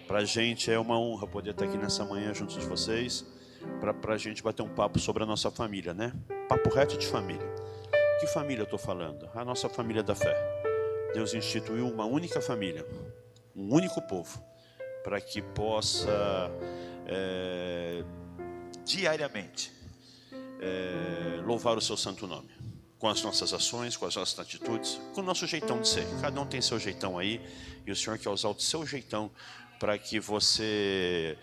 Para a gente é uma honra poder estar aqui nessa manhã junto de vocês, para a gente bater um papo sobre a nossa família, né? Papo reto de família. Que família eu estou falando? A nossa família da fé. Deus instituiu uma única família, um único povo, para que possa diariamente louvar o seu santo nome, com as nossas ações, com as nossas atitudes, com o nosso jeitão de ser. Cada um tem seu jeitão aí, e o Senhor quer usar o seu jeitão para que você,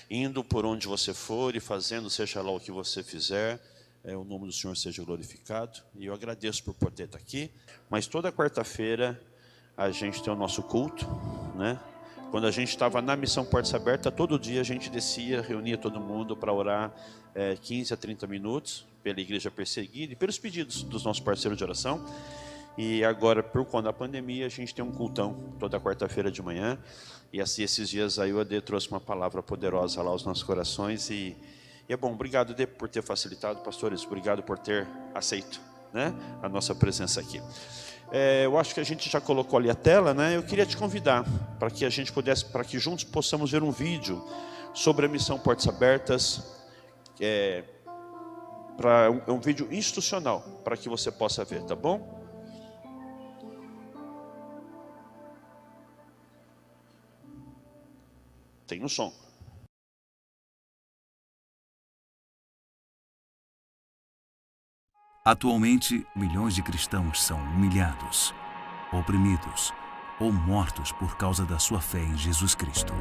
indo por onde você for e fazendo, seja lá o que você fizer, o nome do Senhor seja glorificado. E eu agradeço por poder estar aqui. Mas toda quarta-feira a gente tem o nosso culto, né? Quando a gente estava na Missão Portas Abertas, todo dia a gente descia, reunia todo mundo para orar 15 a 30 minutos pela igreja perseguida e pelos pedidos dos nossos parceiros de oração. E agora, por conta da pandemia, a gente tem um cultão toda quarta-feira de manhã. E assim, esses dias aí o Adê trouxe uma palavra poderosa lá aos nossos corações. E é bom, obrigado, Adê, por ter facilitado, pastores, obrigado por ter aceito, né, a nossa presença aqui. Eu acho que a gente já colocou ali a tela, né? Eu queria te convidar para que a gente pudesse, para que juntos possamos ver um vídeo sobre a Missão Portas Abertas. É um vídeo institucional para que você possa ver, tá bom? Tem no som. Atualmente, milhões de cristãos são humilhados, oprimidos ou mortos por causa da sua fé em Jesus Cristo.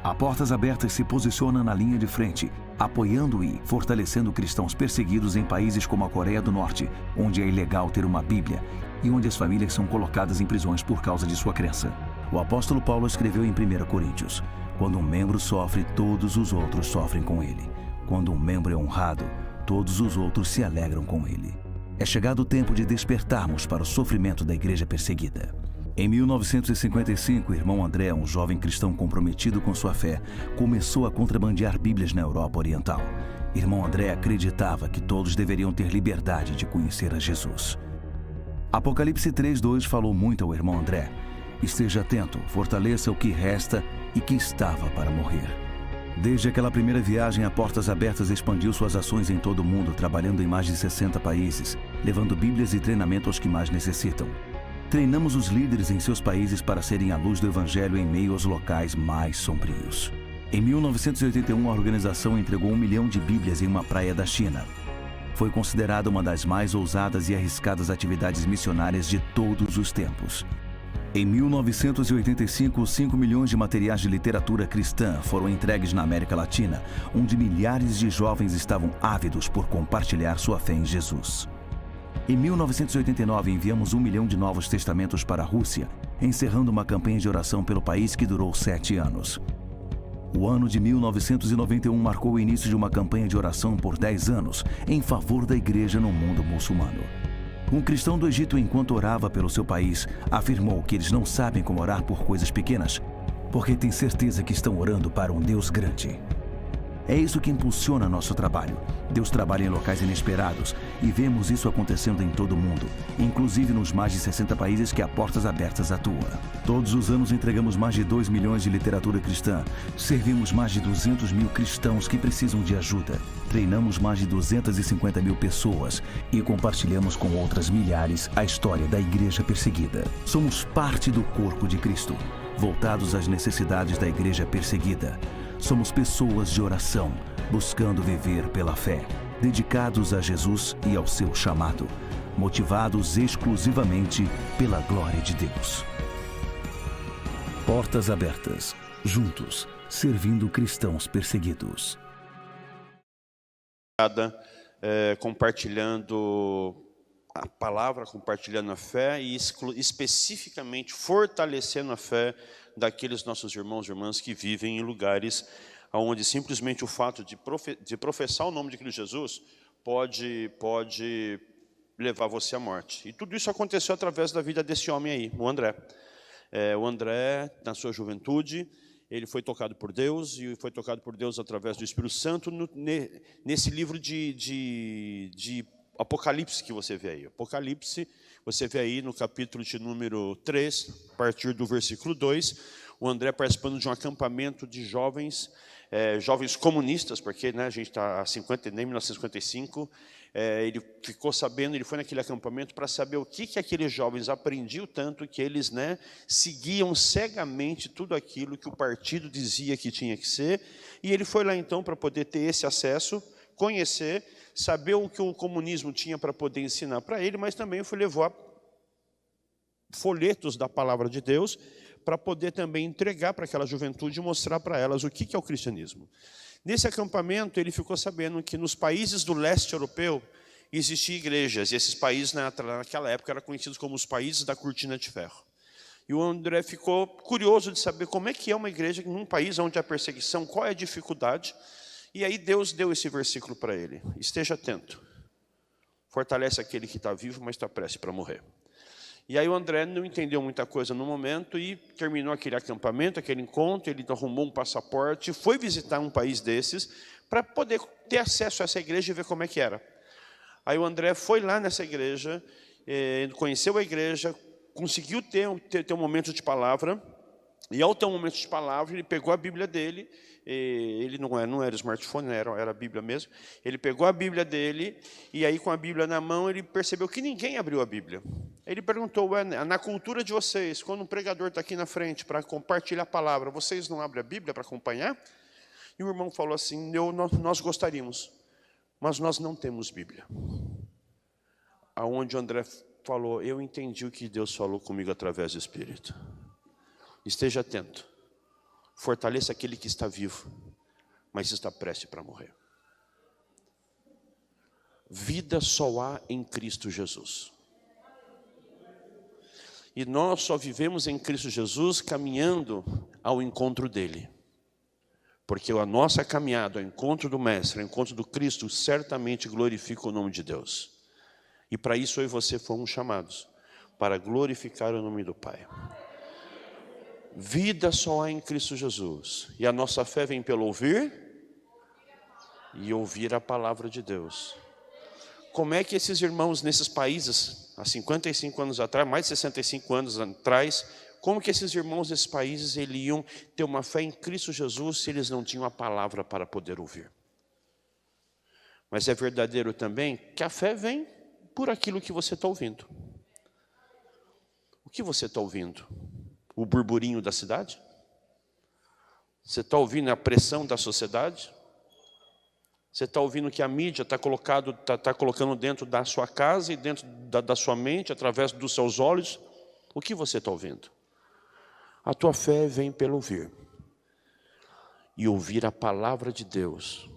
A Portas Abertas se posiciona na linha de frente, apoiando e fortalecendo cristãos perseguidos em países como a Coreia do Norte, onde é ilegal ter uma Bíblia e onde as famílias são colocadas em prisões por causa de sua crença. O apóstolo Paulo escreveu em 1 Coríntios: quando um membro sofre, todos os outros sofrem com ele. Quando um membro é honrado, todos os outros se alegram com ele. É chegado o tempo de despertarmos para o sofrimento da igreja perseguida. Em 1955, o irmão André, um jovem cristão comprometido com sua fé, começou a contrabandear Bíblias na Europa Oriental. Irmão André acreditava que todos deveriam ter liberdade de conhecer a Jesus. Apocalipse 3:2 falou muito ao irmão André: esteja atento, fortaleça o que resta e que estava para morrer. Desde aquela primeira viagem, a Portas Abertas expandiu suas ações em todo o mundo, trabalhando em mais de 60 países, levando Bíblias e treinamento aos que mais necessitam. Treinamos os líderes em seus países para serem a luz do Evangelho em meio aos locais mais sombrios. Em 1981, a organização entregou 1 milhão de Bíblias em uma praia da China. Foi considerada uma das mais ousadas e arriscadas atividades missionárias de todos os tempos. Em 1985, 5 milhões de materiais de literatura cristã foram entregues na América Latina, onde milhares de jovens estavam ávidos por compartilhar sua fé em Jesus. Em 1989, enviamos 1 milhão de Novos Testamentos para a Rússia, encerrando uma campanha de oração pelo país que durou 7 anos. O ano de 1991 marcou o início de uma campanha de oração por 10 anos em favor da igreja no mundo muçulmano. Um cristão do Egito, enquanto orava pelo seu país, afirmou que eles não sabem como orar por coisas pequenas, porque têm certeza que estão orando para um Deus grande. É isso que impulsiona nosso trabalho. Deus trabalha em locais inesperados e vemos isso acontecendo em todo o mundo, inclusive nos mais de 60 países que a Portas Abertas atua. Todos os anos entregamos mais de 2 milhões de literatura cristã, servimos mais de 200 mil cristãos que precisam de ajuda, treinamos mais de 250 mil pessoas e compartilhamos com outras milhares a história da igreja perseguida. Somos parte do corpo de Cristo, voltados às necessidades da igreja perseguida. Somos pessoas de oração, buscando viver pela fé, dedicados a Jesus e ao seu chamado, motivados exclusivamente pela glória de Deus. Portas Abertas, juntos, servindo cristãos perseguidos. Compartilhando a palavra, compartilhando a fé e especificamente fortalecendo a fé daqueles nossos irmãos e irmãs que vivem em lugares onde simplesmente o fato de professar o nome de Cristo Jesus pode levar você à morte. E tudo isso aconteceu através da vida desse homem aí, o André. O André, na sua juventude, ele foi tocado por Deus, e foi tocado por Deus através do Espírito Santo nesse livro de Apocalipse que você vê aí. Apocalipse, você vê aí no capítulo de número 3, a partir do versículo 2, o André participando de um acampamento de jovens, jovens comunistas, porque, né, a gente está há 50, nem 1955, ele ficou sabendo, ele foi naquele acampamento para saber o que aqueles jovens aprendiam tanto que eles, né, seguiam cegamente tudo aquilo que o partido dizia que tinha que ser, e ele foi lá então para poder ter esse acesso, conhecer, saber o que o comunismo tinha para poder ensinar para ele, mas também levou folhetos da palavra de Deus para poder também entregar para aquela juventude e mostrar para elas o que é o cristianismo. Nesse acampamento, ele ficou sabendo que nos países do leste europeu existiam igrejas, e esses países, naquela época, eram conhecidos como os países da cortina de ferro. E o André ficou curioso de saber como é que é uma igreja num país onde há perseguição, qual é a dificuldade. E aí Deus deu esse versículo para ele: esteja atento, fortalece aquele que está vivo, mas está prestes para morrer. E aí o André não entendeu muita coisa no momento e terminou aquele acampamento, aquele encontro, ele arrumou um passaporte, foi visitar um país desses para poder ter acesso a essa igreja e ver como é que era. Aí o André foi lá nessa igreja, conheceu a igreja, conseguiu ter um momento de palavra, e ao ter um momento de palavra, ele pegou a Bíblia dele, ele não era smartphone, era a Bíblia mesmo, ele pegou a Bíblia dele, e aí com a Bíblia na mão, ele percebeu que ninguém abriu a Bíblia. Ele perguntou: na cultura de vocês, quando um pregador está aqui na frente para compartilhar a palavra, vocês não abrem a Bíblia para acompanhar? E o irmão falou assim: nós gostaríamos, mas nós não temos Bíblia. Aonde o André falou: eu entendi o que Deus falou comigo através do Espírito. Esteja atento, fortaleça aquele que está vivo, mas está prestes para morrer. Vida só há em Cristo Jesus. E nós só vivemos em Cristo Jesus caminhando ao encontro dele. Porque a nossa caminhada ao encontro do Mestre, ao encontro do Cristo, certamente glorifica o nome de Deus. E para isso eu e você fomos chamados, para glorificar o nome do Pai. Vida só há em Cristo Jesus. E a nossa fé vem pelo ouvir e ouvir a palavra de Deus. Como é que esses irmãos nesses países, há 55 anos atrás, mais de 65 anos atrás, como que esses irmãos nesses países eles iam ter uma fé em Cristo Jesus se eles não tinham a palavra para poder ouvir? Mas é verdadeiro também que a fé vem por aquilo que você está ouvindo. O que você está ouvindo? O burburinho da cidade? Você está ouvindo a pressão da sociedade? Você está ouvindo que a mídia está colocando dentro da sua casa e dentro da sua mente, através dos seus olhos? O que você está ouvindo? A tua fé vem pelo ouvir. E ouvir a palavra de Deus.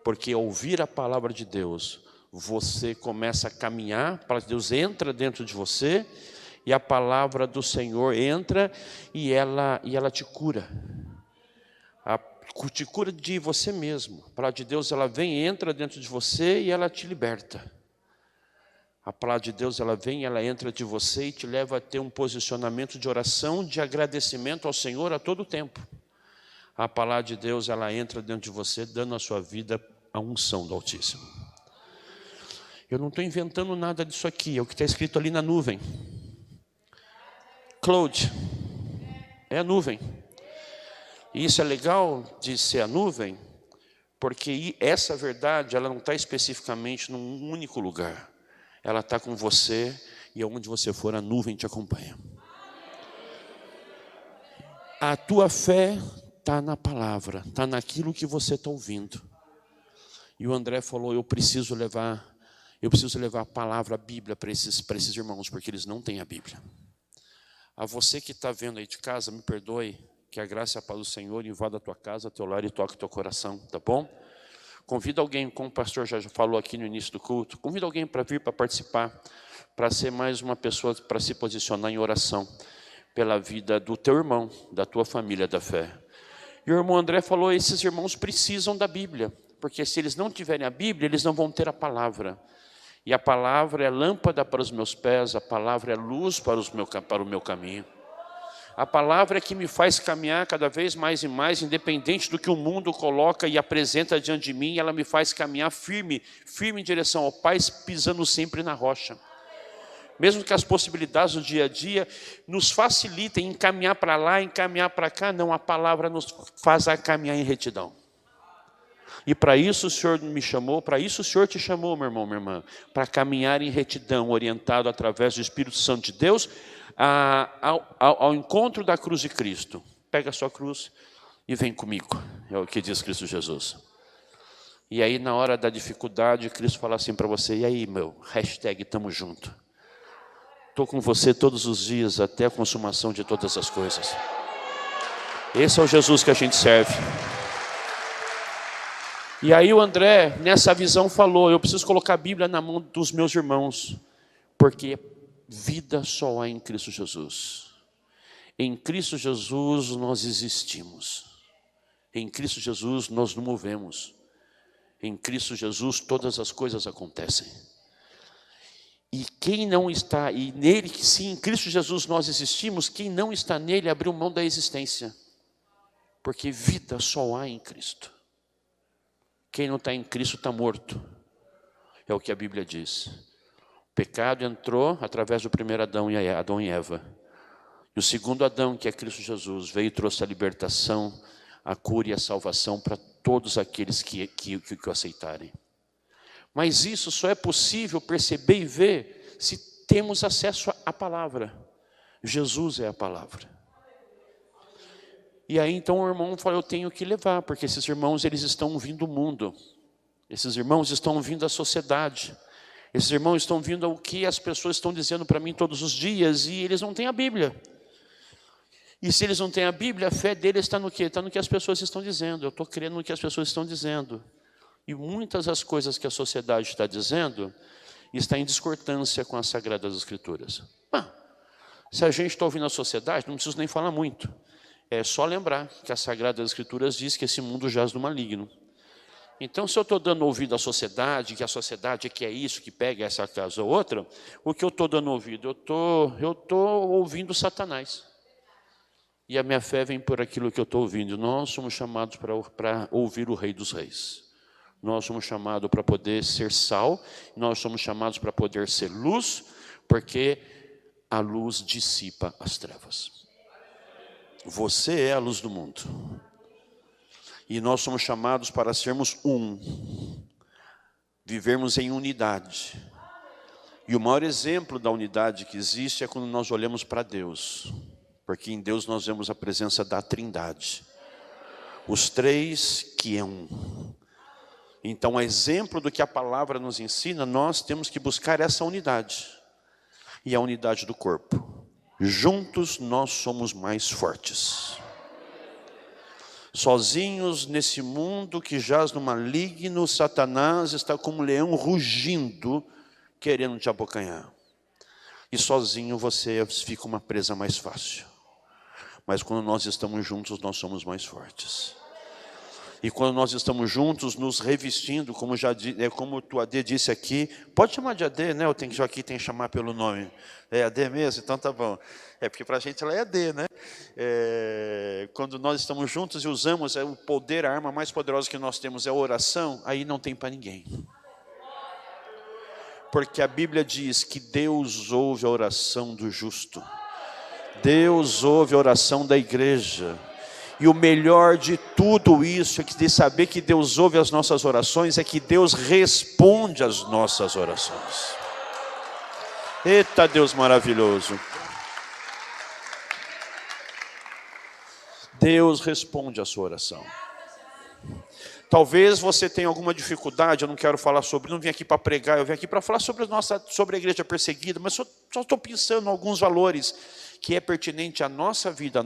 Porque ao ouvir a palavra de Deus, você começa a caminhar, para Deus entra dentro de você, e a palavra do Senhor entra e ela te cura. Te cura de você mesmo. A palavra de Deus, ela vem, entra dentro de você e ela te liberta. A palavra de Deus, ela vem, ela entra de você e te leva a ter um posicionamento de oração, de agradecimento ao Senhor a todo tempo. A palavra de Deus, ela entra dentro de você, dando à sua vida a unção do Altíssimo. Eu não estou inventando nada disso aqui, é o que está escrito ali na nuvem. Cloud, é a nuvem. E isso é legal de ser a nuvem, porque essa verdade, ela não está especificamente num único lugar. Ela está com você, e aonde você for, a nuvem te acompanha. A tua fé está na palavra, está naquilo que você está ouvindo. E o André falou: eu preciso levar a palavra, a Bíblia para esses irmãos, porque eles não têm a Bíblia. A você que está vendo aí de casa, me perdoe, que a graça e a paz do Senhor invada a tua casa, teu lar e toque o teu coração, tá bom? Convida alguém, como o pastor já falou aqui no início do culto, convida alguém para vir, para participar, para ser mais uma pessoa, para se posicionar em oração pela vida do teu irmão, da tua família da fé. E o irmão André falou: esses irmãos precisam da Bíblia, porque se eles não tiverem a Bíblia, eles não vão ter a palavra. E a palavra é lâmpada para os meus pés, a palavra é luz para o meu caminho. A palavra é que me faz caminhar cada vez mais e mais, independente do que o mundo coloca e apresenta diante de mim, ela me faz caminhar firme em direção ao Pai, pisando sempre na rocha. mesmo que as possibilidades do dia a dia nos facilitem encaminhar para lá, encaminhar para cá, não, a palavra nos faz a caminhar em retidão. E para isso o Senhor me chamou, para isso o Senhor te chamou, meu irmão, minha irmã, para caminhar em retidão, orientado através do Espírito Santo de Deus, ao encontro da cruz de Cristo. Pega a sua cruz e vem comigo, é o que diz Cristo Jesus. E aí, na hora da dificuldade, Cristo fala assim para você: e aí, meu, hashtag tamo junto. Estou com você todos os dias, até a consumação de todas as coisas. Esse é o Jesus que a gente serve. E aí o André, nessa visão, falou: eu preciso colocar a Bíblia na mão dos meus irmãos, porque vida só há em Cristo Jesus. Em Cristo Jesus nós existimos. Em Cristo Jesus nós nos movemos. Em Cristo Jesus todas as coisas acontecem. E quem não está, e nele, se em Cristo Jesus nós existimos, quem não está nele abriu mão da existência. Porque vida só há em Cristo. Quem não está em Cristo está morto. É o que a Bíblia diz. O pecado entrou através do primeiro Adão e Eva. E o segundo Adão, que é Cristo Jesus, veio e trouxe a libertação, a cura e a salvação para todos aqueles que o aceitarem. Mas isso só é possível perceber e ver se temos acesso à palavra. Jesus é a palavra. E aí então o irmão falou: eu tenho que levar, porque esses irmãos eles estão vindo o mundo. Esses irmãos estão vindo a sociedade. Esses irmãos estão vindo ao que as pessoas estão dizendo para mim todos os dias, e eles não têm a Bíblia. E se eles não têm a Bíblia, a fé deles está no quê? Está no que as pessoas estão dizendo. Eu estou crendo no que as pessoas estão dizendo. E muitas das coisas que a sociedade está dizendo está em discordância com as Sagradas Escrituras. Se a gente está ouvindo a sociedade, não preciso nem falar muito. É só lembrar que as Sagradas Escrituras diz que esse mundo jaz do maligno. Então, se eu estou dando ouvido à sociedade, que a sociedade é que é isso, que pega essa casa ou outra, o que eu estou dando ouvido? Eu estou ouvindo Satanás. E a minha fé vem por aquilo que eu estou ouvindo. Nós somos chamados para ouvir o Rei dos Reis. Nós somos chamados para poder ser sal, nós somos chamados para poder ser luz, porque a luz dissipa as trevas. Você é a luz do mundo. E nós somos chamados para sermos vivermos em unidade. E o maior exemplo da unidade que existe é quando nós olhamos para Deus. Porque em Deus nós vemos a presença da Trindade. Os três que é um. Então, a exemplo do que a palavra nos ensina, nós temos que buscar essa unidade. E a unidade do corpo. Juntos nós somos mais fortes. Sozinhos nesse mundo que jaz no maligno, Satanás está como um leão rugindo, querendo te abocanhar. E sozinho você fica uma presa mais fácil. Mas quando nós estamos juntos, nós somos mais fortes. E quando nós estamos juntos, nos revestindo, como o AD disse aqui, pode chamar de AD, né? Aqui tem que chamar pelo nome. É AD mesmo? Então tá bom. É porque para a gente ela é AD, né? Quando nós estamos juntos e usamos o poder, a arma mais poderosa que nós temos é a oração, aí não tem para ninguém. Porque a Bíblia diz que Deus ouve a oração do justo. Deus ouve a oração da igreja. E o melhor de tudo isso, de saber que Deus ouve as nossas orações, é que Deus responde às nossas orações. Eita Deus maravilhoso. Deus responde a sua oração. Talvez você tenha alguma dificuldade, eu não quero falar sobre, não vim aqui para pregar, eu vim aqui para falar sobre a igreja perseguida, mas só estou pensando em alguns valores que é pertinente à nossa vida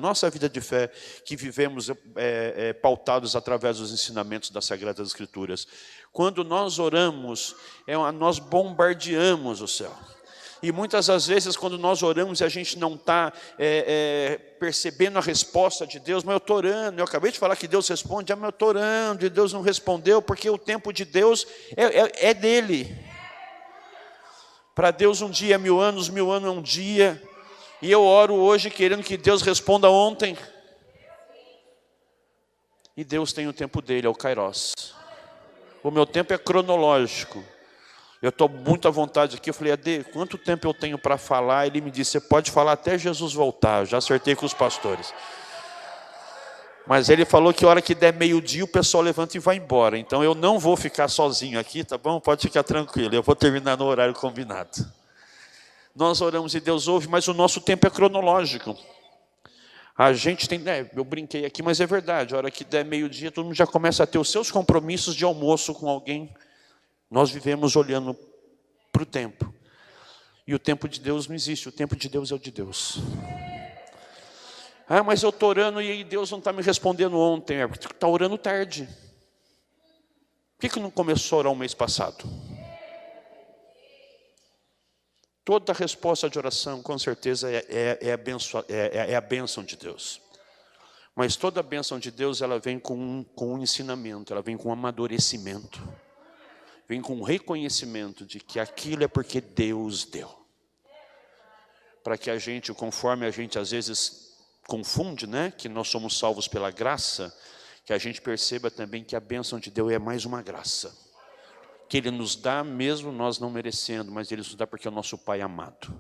de fé, que vivemos pautados através dos ensinamentos das Sagradas Escrituras. Quando nós oramos, nós bombardeamos o céu. E muitas das vezes, quando nós oramos e a gente não está percebendo a resposta de Deus, mas eu estou orando, eu acabei de falar que Deus responde, mas eu estou orando e Deus não respondeu, porque o tempo de Deus é dele. Para Deus um dia é 1000 anos é um dia. E eu oro hoje querendo que Deus responda ontem. E Deus tem o tempo dele, é o Kairos. O meu tempo é cronológico. Eu estou muito à vontade aqui. Eu falei, Ade, quanto tempo eu tenho para falar? Ele me disse, você pode falar até Jesus voltar. Eu já acertei com os pastores. Mas ele falou que a hora que der meio-dia, o pessoal levanta e vai embora. Então eu não vou ficar sozinho aqui, tá bom? Pode ficar tranquilo, eu vou terminar no horário combinado. Nós oramos e Deus ouve, mas o nosso tempo é cronológico. A gente tem, eu brinquei aqui, mas é verdade. A hora que der meio-dia, todo mundo já começa a ter os seus compromissos de almoço com alguém. Nós vivemos olhando para o tempo. E o tempo de Deus não existe, o tempo de Deus é o de Deus. Ah, mas eu estou orando e Deus não está me respondendo ontem. É porque está orando tarde. Por que não começou a orar um mês passado? Toda resposta de oração, com certeza, é a bênção de Deus. Mas toda a bênção de Deus, ela vem com um ensinamento, ela vem com um amadurecimento. Vem com um reconhecimento de que aquilo é porque Deus deu. Para que a gente, conforme a gente às vezes confunde, né, que nós somos salvos pela graça, que a gente perceba também que a bênção de Deus é mais uma graça. Que Ele nos dá mesmo nós não merecendo, mas Ele nos dá porque é o nosso Pai amado.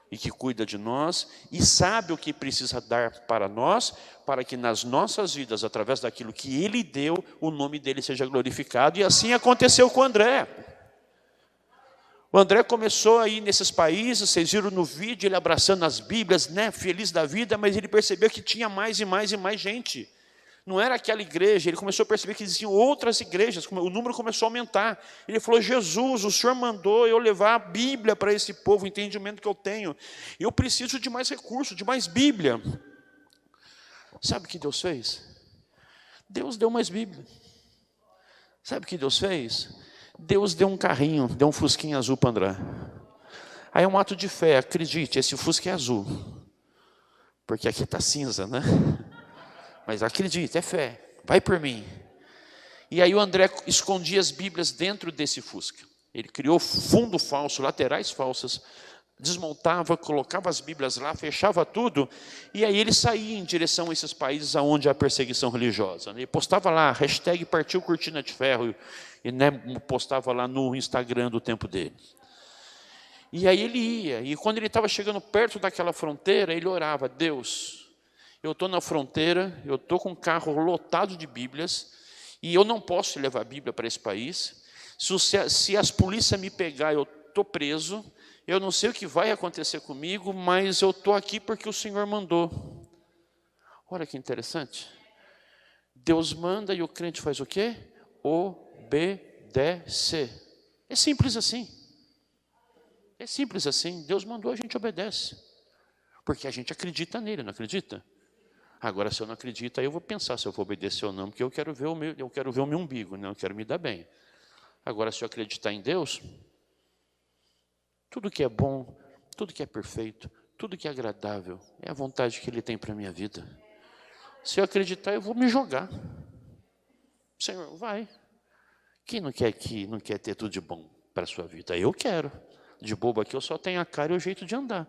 E que cuida de nós e sabe o que precisa dar para nós, para que nas nossas vidas, através daquilo que Ele deu, o nome dEle seja glorificado. E assim aconteceu com o André. O André começou aí nesses países, vocês viram no vídeo, ele abraçando as Bíblias, né, feliz da vida, mas ele percebeu que tinha mais e mais e mais gente. Não era aquela igreja, ele começou a perceber que existiam outras igrejas, o número começou a aumentar. Ele falou, Jesus, o Senhor mandou eu levar a Bíblia para esse povo, o entendimento que eu tenho. Eu preciso de mais recursos, de mais Bíblia. Sabe o que Deus fez? Deus deu mais Bíblia. Sabe o que Deus fez? Deus deu um carrinho, deu um fusquinha azul para André. Aí é um ato de fé, acredite, esse fusca é azul. Porque aqui está cinza, né? Mas acredite, é fé, vai por mim. E aí o André escondia as Bíblias dentro desse fusca. Ele criou fundo falso, laterais falsas, desmontava, colocava as Bíblias lá, fechava tudo, e aí ele saía em direção a esses países onde há perseguição religiosa. Ele postava lá, hashtag partiu cortina de ferro, e né, postava lá no Instagram do tempo dele. E aí ele ia, e quando ele estava chegando perto daquela fronteira, ele orava, Deus, eu estou na fronteira, eu estou com um carro lotado de Bíblias, e eu não posso levar a Bíblia para esse país. Se as polícias me pegar, eu estou preso, eu não sei o que vai acontecer comigo, mas eu estou aqui porque o Senhor mandou. Olha que interessante. Deus manda e o crente faz o quê? Obedece. É simples assim. É simples assim. Deus mandou, a gente obedece. Porque a gente acredita nele, não acredita? Agora, se eu não acredito, aí eu vou pensar se eu vou obedecer ou não, porque eu quero ver o meu umbigo, né? Eu quero me dar bem. Agora, se eu acreditar em Deus, tudo que é bom, tudo que é perfeito, tudo que é agradável, é a vontade que Ele tem para a minha vida. Se eu acreditar, eu vou me jogar. Senhor, vai. Quem não quer ter tudo de bom para a sua vida? Eu quero. De bobo aqui eu só tenho a cara e o jeito de andar.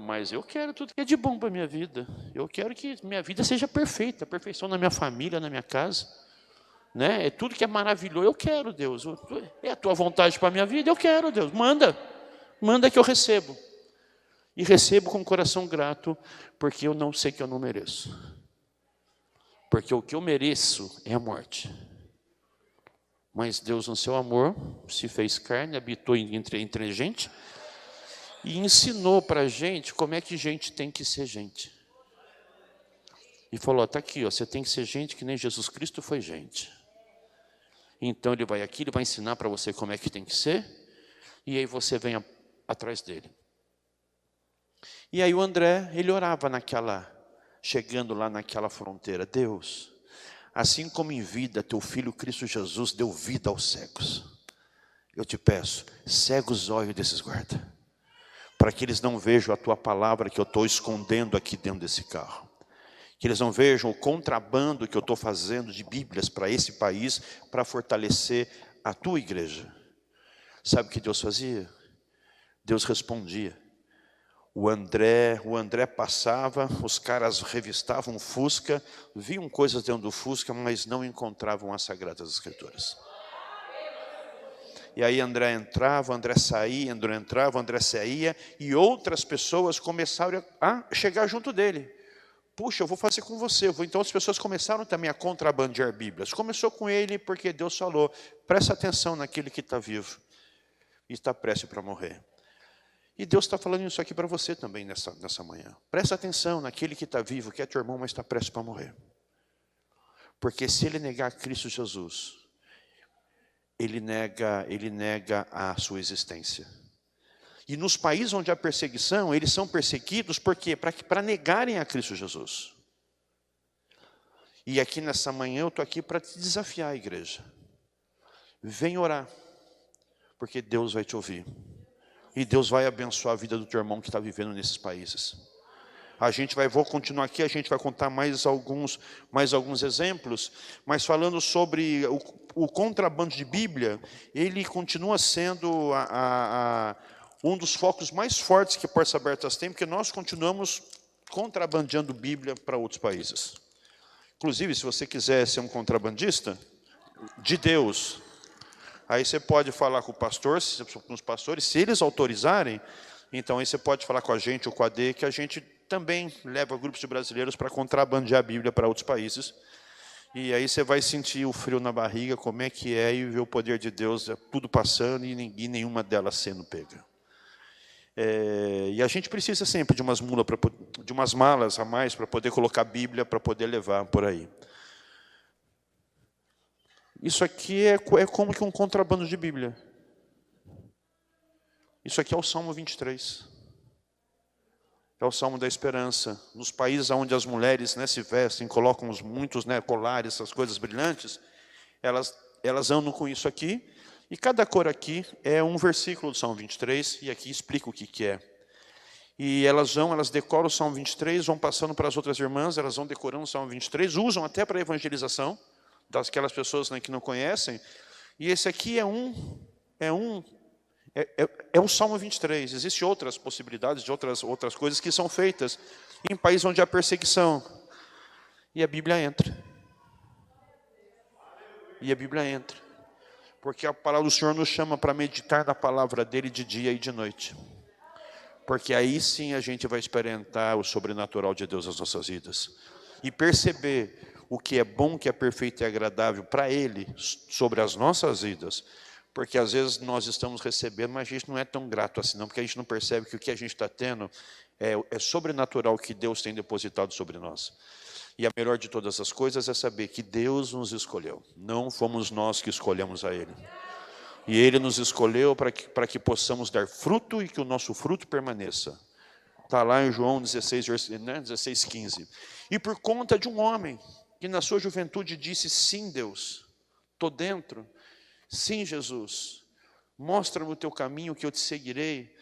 Mas eu quero tudo que é de bom para a minha vida. Eu quero que minha vida seja perfeita, a perfeição na minha família, na minha casa. Né? É tudo que é maravilhoso, eu quero, Deus. É a tua vontade para a minha vida, eu quero, Deus. Manda que eu recebo. E recebo com o coração grato, porque eu não sei que eu não mereço. Porque o que eu mereço é a morte. Mas Deus, no seu amor, se fez carne, habitou entre a gente, e ensinou para a gente como é que gente tem que ser gente. E falou, está aqui, ó, você tem que ser gente que nem Jesus Cristo foi gente. Então ele vai aqui, ele vai ensinar para você como é que tem que ser, e aí você vem atrás dele. E aí o André, ele orava chegando lá naquela fronteira, Deus, assim como em vida teu filho Cristo Jesus deu vida aos cegos, eu te peço, cega os olhos desses guardas, para que eles não vejam a tua palavra que eu estou escondendo aqui dentro desse carro. Que eles não vejam o contrabando que eu estou fazendo de Bíblias para esse país, para fortalecer a tua igreja. Sabe o que Deus fazia? Deus respondia. O André passava, os caras revistavam o Fusca, viam coisas dentro do Fusca, mas não encontravam as Sagradas Escrituras. e aí André entrava, André saía, André entrava, André saía, e outras pessoas começaram a chegar junto dele. Puxa, eu vou fazer com você. Então as pessoas começaram também a contrabandear Bíblias. Começou com ele porque Deus falou, presta atenção naquele que está vivo e está prestes para morrer. E Deus está falando isso aqui para você também nessa manhã. Presta atenção naquele que está vivo, que é teu irmão, mas está prestes para morrer. Porque se ele negar Cristo Jesus, ele nega a sua existência. E nos países onde há perseguição, eles são perseguidos por quê? Para negarem a Cristo Jesus. E aqui nessa manhã eu estou aqui para te desafiar, igreja. Vem orar, porque Deus vai te ouvir. E Deus vai abençoar a vida do teu irmão que está vivendo nesses países. Vou continuar aqui, a gente vai contar mais alguns exemplos, mas falando sobre o contrabando de Bíblia, ele continua sendo um dos focos mais fortes que Portas Abertas tem, porque nós continuamos contrabandeando Bíblia para outros países. Inclusive, se você quiser ser um contrabandista de Deus, aí você pode falar com o pastor, com os pastores, se eles autorizarem, então aí você pode falar com a gente ou com a AD, que a gente também leva grupos de brasileiros para contrabandear a Bíblia para outros países. E aí você vai sentir o frio na barriga, como é que é, e ver o poder de Deus, tudo passando e nenhuma delas sendo pega. E a gente precisa sempre de umas malas a mais para poder colocar a Bíblia, para poder levar por aí. Isso aqui é como que um contrabando de Bíblia. Isso aqui é o Salmo 23. É o Salmo da esperança. Nos países onde as mulheres se vestem, colocam muitos colares, essas coisas brilhantes, elas andam com isso aqui, e cada cor aqui é um versículo do Salmo 23, e aqui explica o que é. E elas decoram o Salmo 23, vão passando para as outras irmãs, elas vão decorando o Salmo 23, usam até para a evangelização, daquelas pessoas que não conhecem, e esse aqui é o Salmo 23. Existem outras possibilidades de outras coisas que são feitas em países onde há perseguição. E a Bíblia entra. Porque a palavra do Senhor nos chama para meditar na palavra dele de dia e de noite. Porque aí sim a gente vai experimentar o sobrenatural de Deus nas nossas vidas. E perceber o que é bom, que é perfeito e agradável para Ele sobre as nossas vidas. Porque às vezes nós estamos recebendo, mas a gente não é tão grato assim não, porque a gente não percebe que o que a gente está tendo é sobrenatural que Deus tem depositado sobre nós. E a melhor de todas as coisas é saber que Deus nos escolheu, não fomos nós que escolhemos a Ele. E Ele nos escolheu para que possamos dar fruto e que o nosso fruto permaneça. Está lá em João 16:15. E por conta de um homem que na sua juventude disse, sim Deus, estou dentro, sim Jesus, mostra-me o teu caminho que eu te seguirei.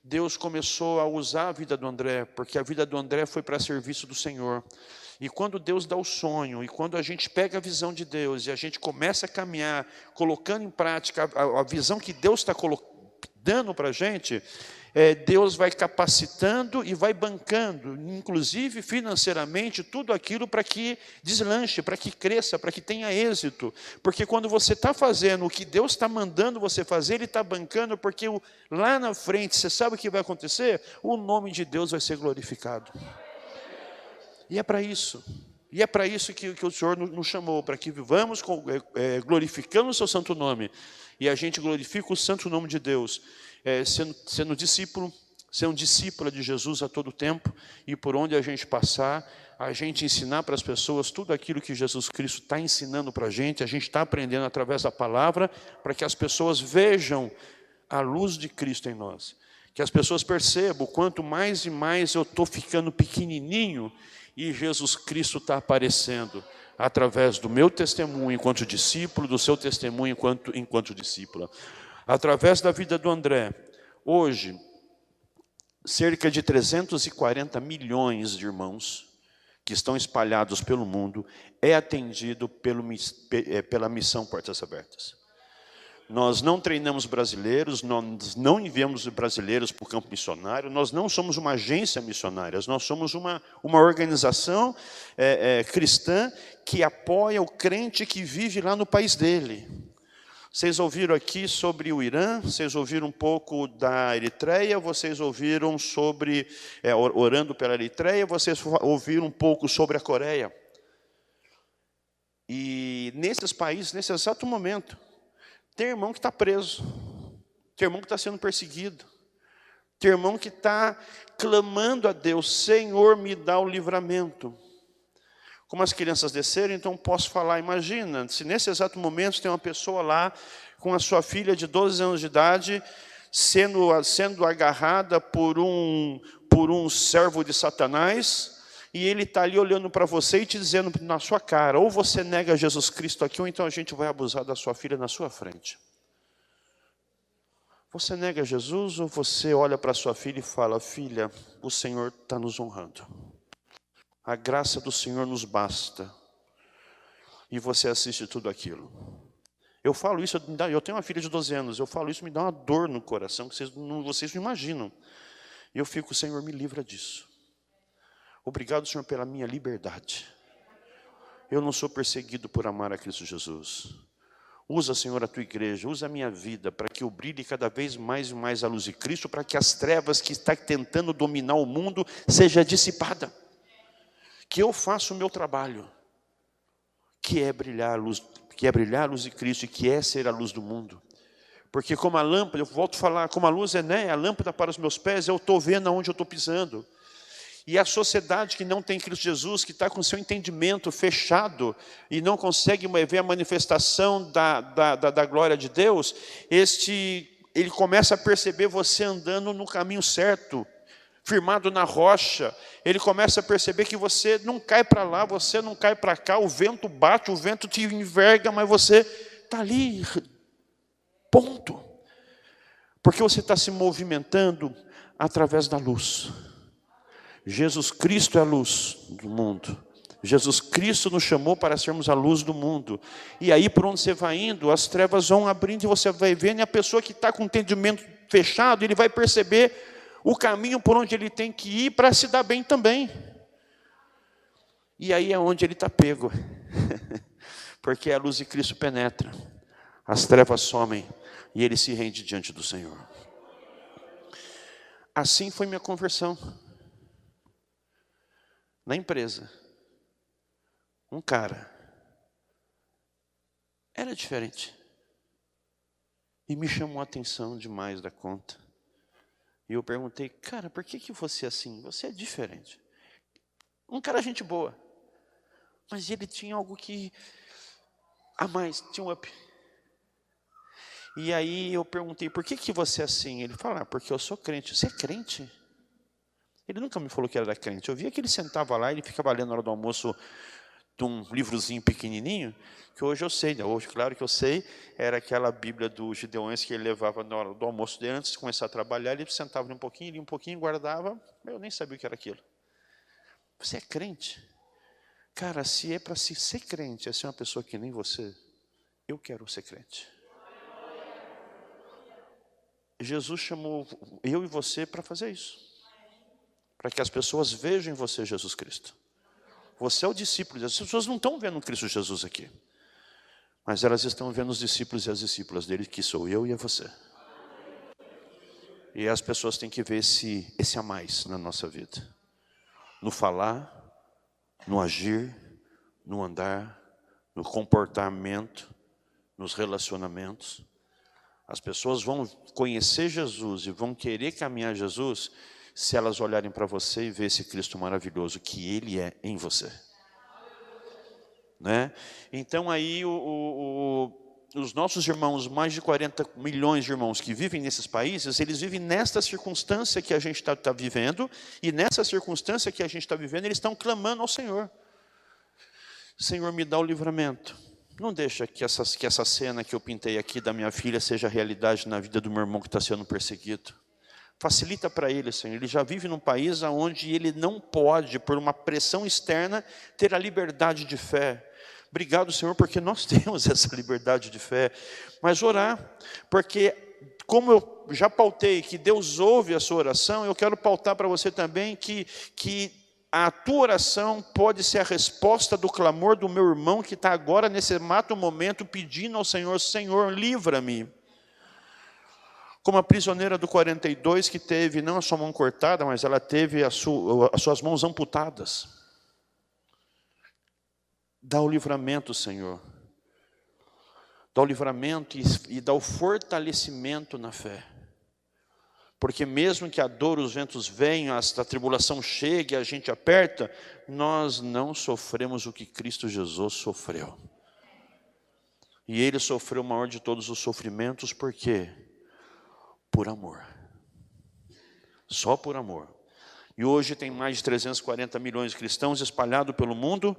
Deus começou a usar a vida do André, porque a vida do André foi para serviço do Senhor. E quando Deus dá o sonho, e quando a gente pega a visão de Deus, e a gente começa a caminhar, colocando em prática a visão que Deus está dando para a gente, Deus vai capacitando e vai bancando, inclusive financeiramente, tudo aquilo para que deslanche, para que cresça, para que tenha êxito. Porque quando você está fazendo o que Deus está mandando você fazer, Ele está bancando, porque lá na frente, você sabe o que vai acontecer? O nome de Deus vai ser glorificado. E é para isso. E é para isso que o Senhor nos chamou, para que vivamos glorificando o seu santo nome. E a gente glorifica o santo nome de Deus, sendo discípula de Jesus a todo tempo, e por onde a gente passar, a gente ensinar para as pessoas tudo aquilo que Jesus Cristo está ensinando para a gente está aprendendo através da palavra, para que as pessoas vejam a luz de Cristo em nós. Que as pessoas percebam o quanto mais e mais eu estou ficando pequenininho, e Jesus Cristo está aparecendo através do meu testemunho enquanto discípulo, do seu testemunho enquanto discípula. Através da vida do André, hoje, cerca de 340 milhões de irmãos que estão espalhados pelo mundo é atendido pela missão Portas Abertas. Nós não treinamos brasileiros, nós não enviamos brasileiros para o campo missionário, nós não somos uma agência missionária, nós somos uma organização cristã que apoia o crente que vive lá no país dele. Vocês ouviram aqui sobre o Irã, vocês ouviram um pouco da Eritreia, vocês ouviram sobre, orando pela Eritreia, vocês ouviram um pouco sobre a Coreia. E nesses países, nesse exato momento, tem irmão que está preso, tem irmão que está sendo perseguido, tem irmão que está clamando a Deus, Senhor, me dá o livramento. Como as crianças desceram, então posso falar, imagina, se nesse exato momento tem uma pessoa lá, com a sua filha de 12 anos de idade, sendo agarrada por um servo de Satanás, e ele está ali olhando para você e te dizendo na sua cara, ou você nega Jesus Cristo aqui, ou então a gente vai abusar da sua filha na sua frente. Você nega Jesus, ou você olha para sua filha e fala, filha, o Senhor está nos honrando. A graça do Senhor nos basta. E você assiste tudo aquilo. Eu falo isso, eu tenho uma filha de 12 anos, eu falo isso, me dá uma dor no coração, que vocês não imaginam. E eu fico, Senhor, me livra disso. Obrigado, Senhor, pela minha liberdade. Eu não sou perseguido por amar a Cristo Jesus. Usa, Senhor, a tua igreja, usa a minha vida, para que eu brilhe cada vez mais e mais a luz de Cristo, para que as trevas que está tentando dominar o mundo seja dissipada. Que eu faça o meu trabalho, que é brilhar a luz de Cristo e que é ser a luz do mundo. Porque como a lâmpada, eu volto a falar, como a luz é a lâmpada para os meus pés, eu estou vendo aonde eu estou pisando. E a sociedade que não tem Cristo Jesus, que está com seu entendimento fechado e não consegue ver a manifestação da glória de Deus, ele começa a perceber você andando no caminho certo, firmado na rocha. Ele começa a perceber que você não cai para lá, você não cai para cá, o vento bate, o vento te enverga, mas você está ali, ponto. Porque você está se movimentando através da luz. Jesus Cristo é a luz do mundo. Jesus Cristo nos chamou para sermos a luz do mundo. E aí, por onde você vai indo, as trevas vão abrindo e você vai vendo, e a pessoa que está com o entendimento fechado, ele vai perceber o caminho por onde ele tem que ir para se dar bem também. E aí é onde ele está pego. Porque a luz de Cristo penetra, as trevas somem e ele se rende diante do Senhor. Assim foi minha conversão. Na empresa, um cara era diferente e me chamou a atenção demais da conta. E eu perguntei, cara, por que você é assim? Você é diferente. Um cara gente boa, mas ele tinha algo que a mais, tinha um up. E aí eu perguntei, por que você é assim? Ele falou, porque eu sou crente. Você é crente? Ele nunca me falou que era crente. Eu via que ele sentava lá, ele ficava lendo na hora do almoço de um livrozinho pequenininho, que hoje eu sei, hoje claro que eu sei, era aquela Bíblia do Gideões que ele levava na hora do almoço dele, antes de começar a trabalhar, ele sentava lia um pouquinho, guardava, eu nem sabia o que era aquilo. Você é crente? Cara, se é para ser crente, é ser uma pessoa que nem você, eu quero ser crente. Jesus chamou eu e você para fazer isso. Para que as pessoas vejam em você Jesus Cristo. Você é o discípulo. As pessoas não estão vendo Cristo Jesus aqui. Mas elas estão vendo os discípulos e as discípulas dele, que sou eu e é você. E as pessoas têm que ver esse a mais na nossa vida. No falar, no agir, no andar, no comportamento, nos relacionamentos. As pessoas vão conhecer Jesus e vão querer caminhar Jesus se elas olharem para você e ver esse Cristo maravilhoso que Ele é em você. Né? Então aí os nossos irmãos, mais de 40 milhões de irmãos que vivem nesses países, eles vivem nesta circunstância que a gente está vivendo, e nessa circunstância que a gente está vivendo, eles estão clamando ao Senhor. Senhor, me dá o livramento. Não deixa que essa cena que eu pintei aqui da minha filha seja realidade na vida do meu irmão que está sendo perseguido. Facilita para ele, Senhor. Ele já vive num país onde ele não pode, por uma pressão externa, ter a liberdade de fé. Obrigado, Senhor, porque nós temos essa liberdade de fé. Mas orar, porque como eu já pautei que Deus ouve a sua oração, eu quero pautar para você também que a tua oração pode ser a resposta do clamor do meu irmão que está agora, nesse exato momento, pedindo ao Senhor: Senhor, livra-me. Como a prisioneira do 42, que teve não a sua mão cortada, mas ela teve as suas mãos amputadas. Dá o livramento, Senhor. Dá o livramento e dá o fortalecimento na fé. Porque mesmo que a dor, os ventos venham, a tribulação chegue, a gente aperta, nós não sofremos o que Cristo Jesus sofreu. E Ele sofreu o maior de todos os sofrimentos, por quê? Por amor. Só por amor. E hoje tem mais de 340 milhões de cristãos espalhados pelo mundo,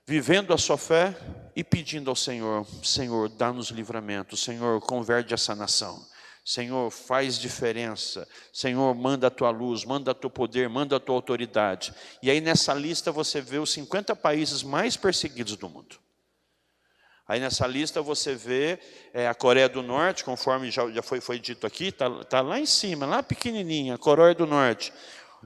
vivendo a sua fé e pedindo ao Senhor: Senhor, dá-nos livramento. Senhor, converte essa nação. Senhor, faz diferença. Senhor, manda a tua luz, manda o teu poder, manda a tua autoridade. E aí nessa lista você vê os 50 países mais perseguidos do mundo. Aí nessa lista você vê a Coreia do Norte, conforme já foi dito aqui, tá lá em cima, lá pequenininha, a Coreia do Norte.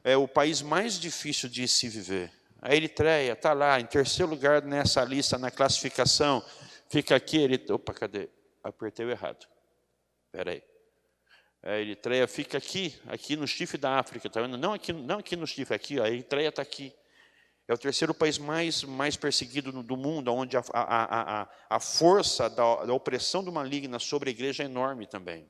É o país mais difícil de se viver. A Eritreia está lá, em terceiro lugar nessa lista, na classificação. Fica aqui, opa, cadê? Apertei o errado. Espera aí. A Eritreia fica aqui no chifre da África, tá vendo? Não aqui no chifre, aqui, ó, a Eritreia está aqui. É o terceiro país mais perseguido do mundo, onde a força da opressão do maligno sobre a igreja é enorme também.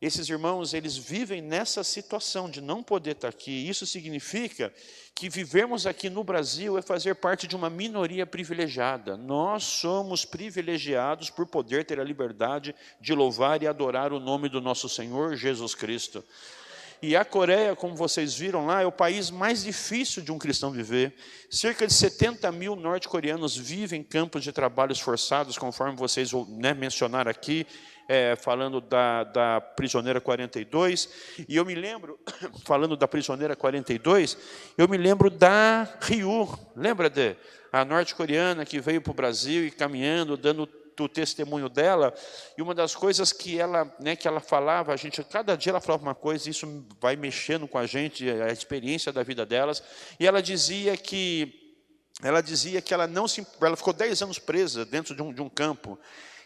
Esses irmãos, eles vivem nessa situação de não poder estar aqui. Isso significa que vivermos aqui no Brasil é fazer parte de uma minoria privilegiada. Nós somos privilegiados por poder ter a liberdade de louvar e adorar o nome do nosso Senhor Jesus Cristo. E a Coreia, como vocês viram lá, é o país mais difícil de um cristão viver. Cerca de 70 mil norte-coreanos vivem em campos de trabalhos forçados, conforme vocês mencionaram aqui, falando da prisioneira 42. E eu me lembro, falando da prisioneira 42, eu me lembro da Ryu. Lembra a norte-coreana que veio para o Brasil e caminhando, dando o testemunho dela, e uma das coisas que ela falava, cada dia ela falava uma coisa, e isso vai mexendo com a gente, a experiência da vida delas, e ela dizia que ela ficou 10 anos presa dentro de um campo,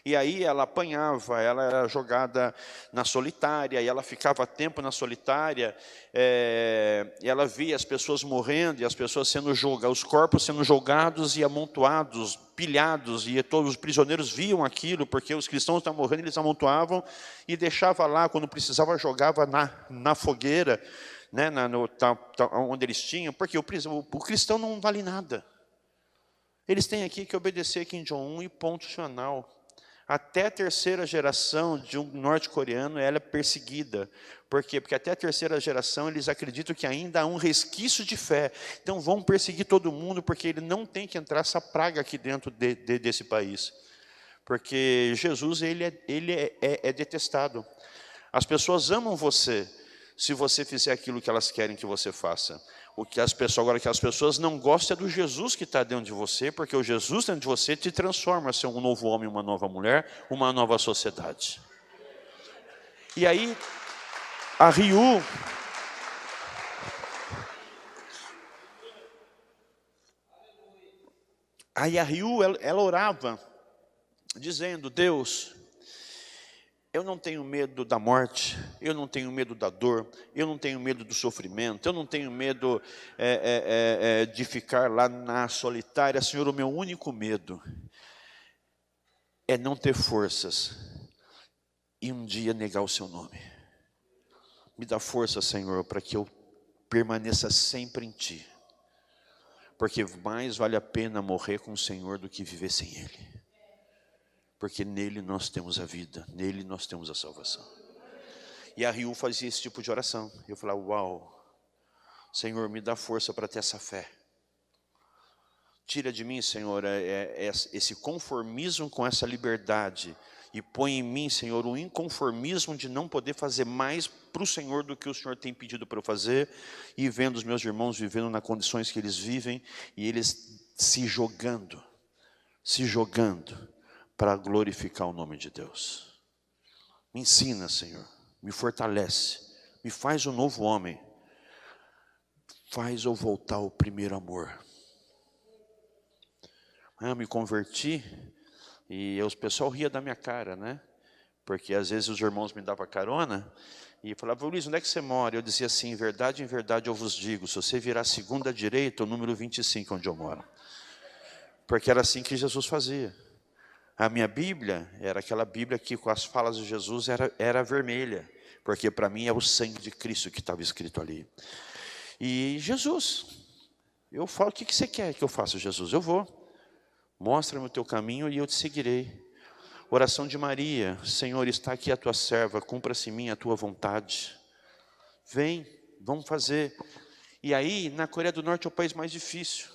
e aí ela apanhava, ela era jogada na solitária, e ela ficava tempo na solitária, e ela via as pessoas morrendo, e as pessoas sendo jogadas, os corpos sendo jogados e amontoados, pilhados, e todos os prisioneiros viam aquilo, porque os cristãos estavam morrendo, eles amontoavam, e deixava lá, quando precisava, jogava na fogueira, né, onde eles tinham, porque o cristão não vale nada. Eles têm aqui que obedecer Kim Jong-un e ponto final. Até a terceira geração de um norte-coreano, ela é perseguida. Por quê? Porque até a terceira geração, eles acreditam que ainda há um resquício de fé. Então, vão perseguir todo mundo, porque ele não tem que entrar essa praga aqui dentro desse país. Porque Jesus, ele é detestado. As pessoas amam você, se você fizer aquilo que elas querem que você faça. Agora, que as pessoas não gostam é do Jesus que está dentro de você, porque o Jesus dentro de você te transforma a ser um novo homem, uma nova mulher, uma nova sociedade. E aí, a Ryu, ela orava, dizendo: Deus, eu não tenho medo da morte, eu não tenho medo da dor, eu não tenho medo do sofrimento, eu não tenho medo de ficar lá na solitária. Senhor, o meu único medo é não ter forças e um dia negar o seu nome. Me dá força, Senhor, para que eu permaneça sempre em Ti, porque mais vale a pena morrer com o Senhor do que viver sem Ele. Porque nele nós temos a vida, nele nós temos a salvação. E a Ryu fazia esse tipo de oração. Eu falava: uau, Senhor, me dá força para ter essa fé. Tira de mim, Senhor, esse conformismo com essa liberdade. E põe em mim, Senhor, o inconformismo de não poder fazer mais para o Senhor do que o Senhor tem pedido para eu fazer. E vendo os meus irmãos vivendo nas condições que eles vivem, e eles se jogando, para glorificar o nome de Deus. Me ensina, Senhor, me fortalece, me faz um novo homem. faz eu voltar ao primeiro amor. Eu me converti e o pessoal ria da minha cara, né? Porque às vezes os irmãos me davam carona e falavam: Luiz, onde é que você mora? Eu dizia assim: em verdade eu vos digo, se você virar a segunda direita, o número 25 onde eu moro. Porque era assim que Jesus fazia. A minha Bíblia era aquela Bíblia que com as falas de Jesus era vermelha, porque para mim é o sangue de Cristo que estava escrito ali. E Jesus, eu falo: o que você quer que eu faça, Jesus? Eu vou. Mostra-me o teu caminho e eu te seguirei. Oração de Maria: Senhor, está aqui a tua serva, cumpra-se em mim a tua vontade. Vem, vamos fazer. E aí, na Coreia do Norte é o país mais difícil.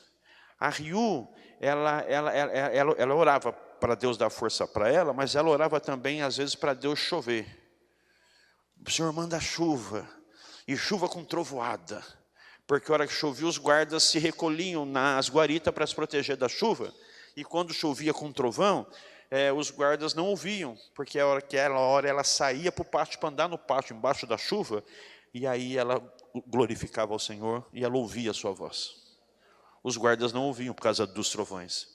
A Ryu, ela orava para Deus dar força para ela, mas ela orava também, às vezes, para Deus chover. O Senhor manda chuva, e chuva com trovoada. Porque a hora que chovia, os guardas se recolhiam nas guaritas para se proteger da chuva. E quando chovia com trovão, os guardas não ouviam, porque aquela hora ela saía para o pátio, para andar no pátio, embaixo da chuva, e aí ela glorificava ao Senhor, e ela ouvia a sua voz. Os guardas não ouviam por causa dos trovões.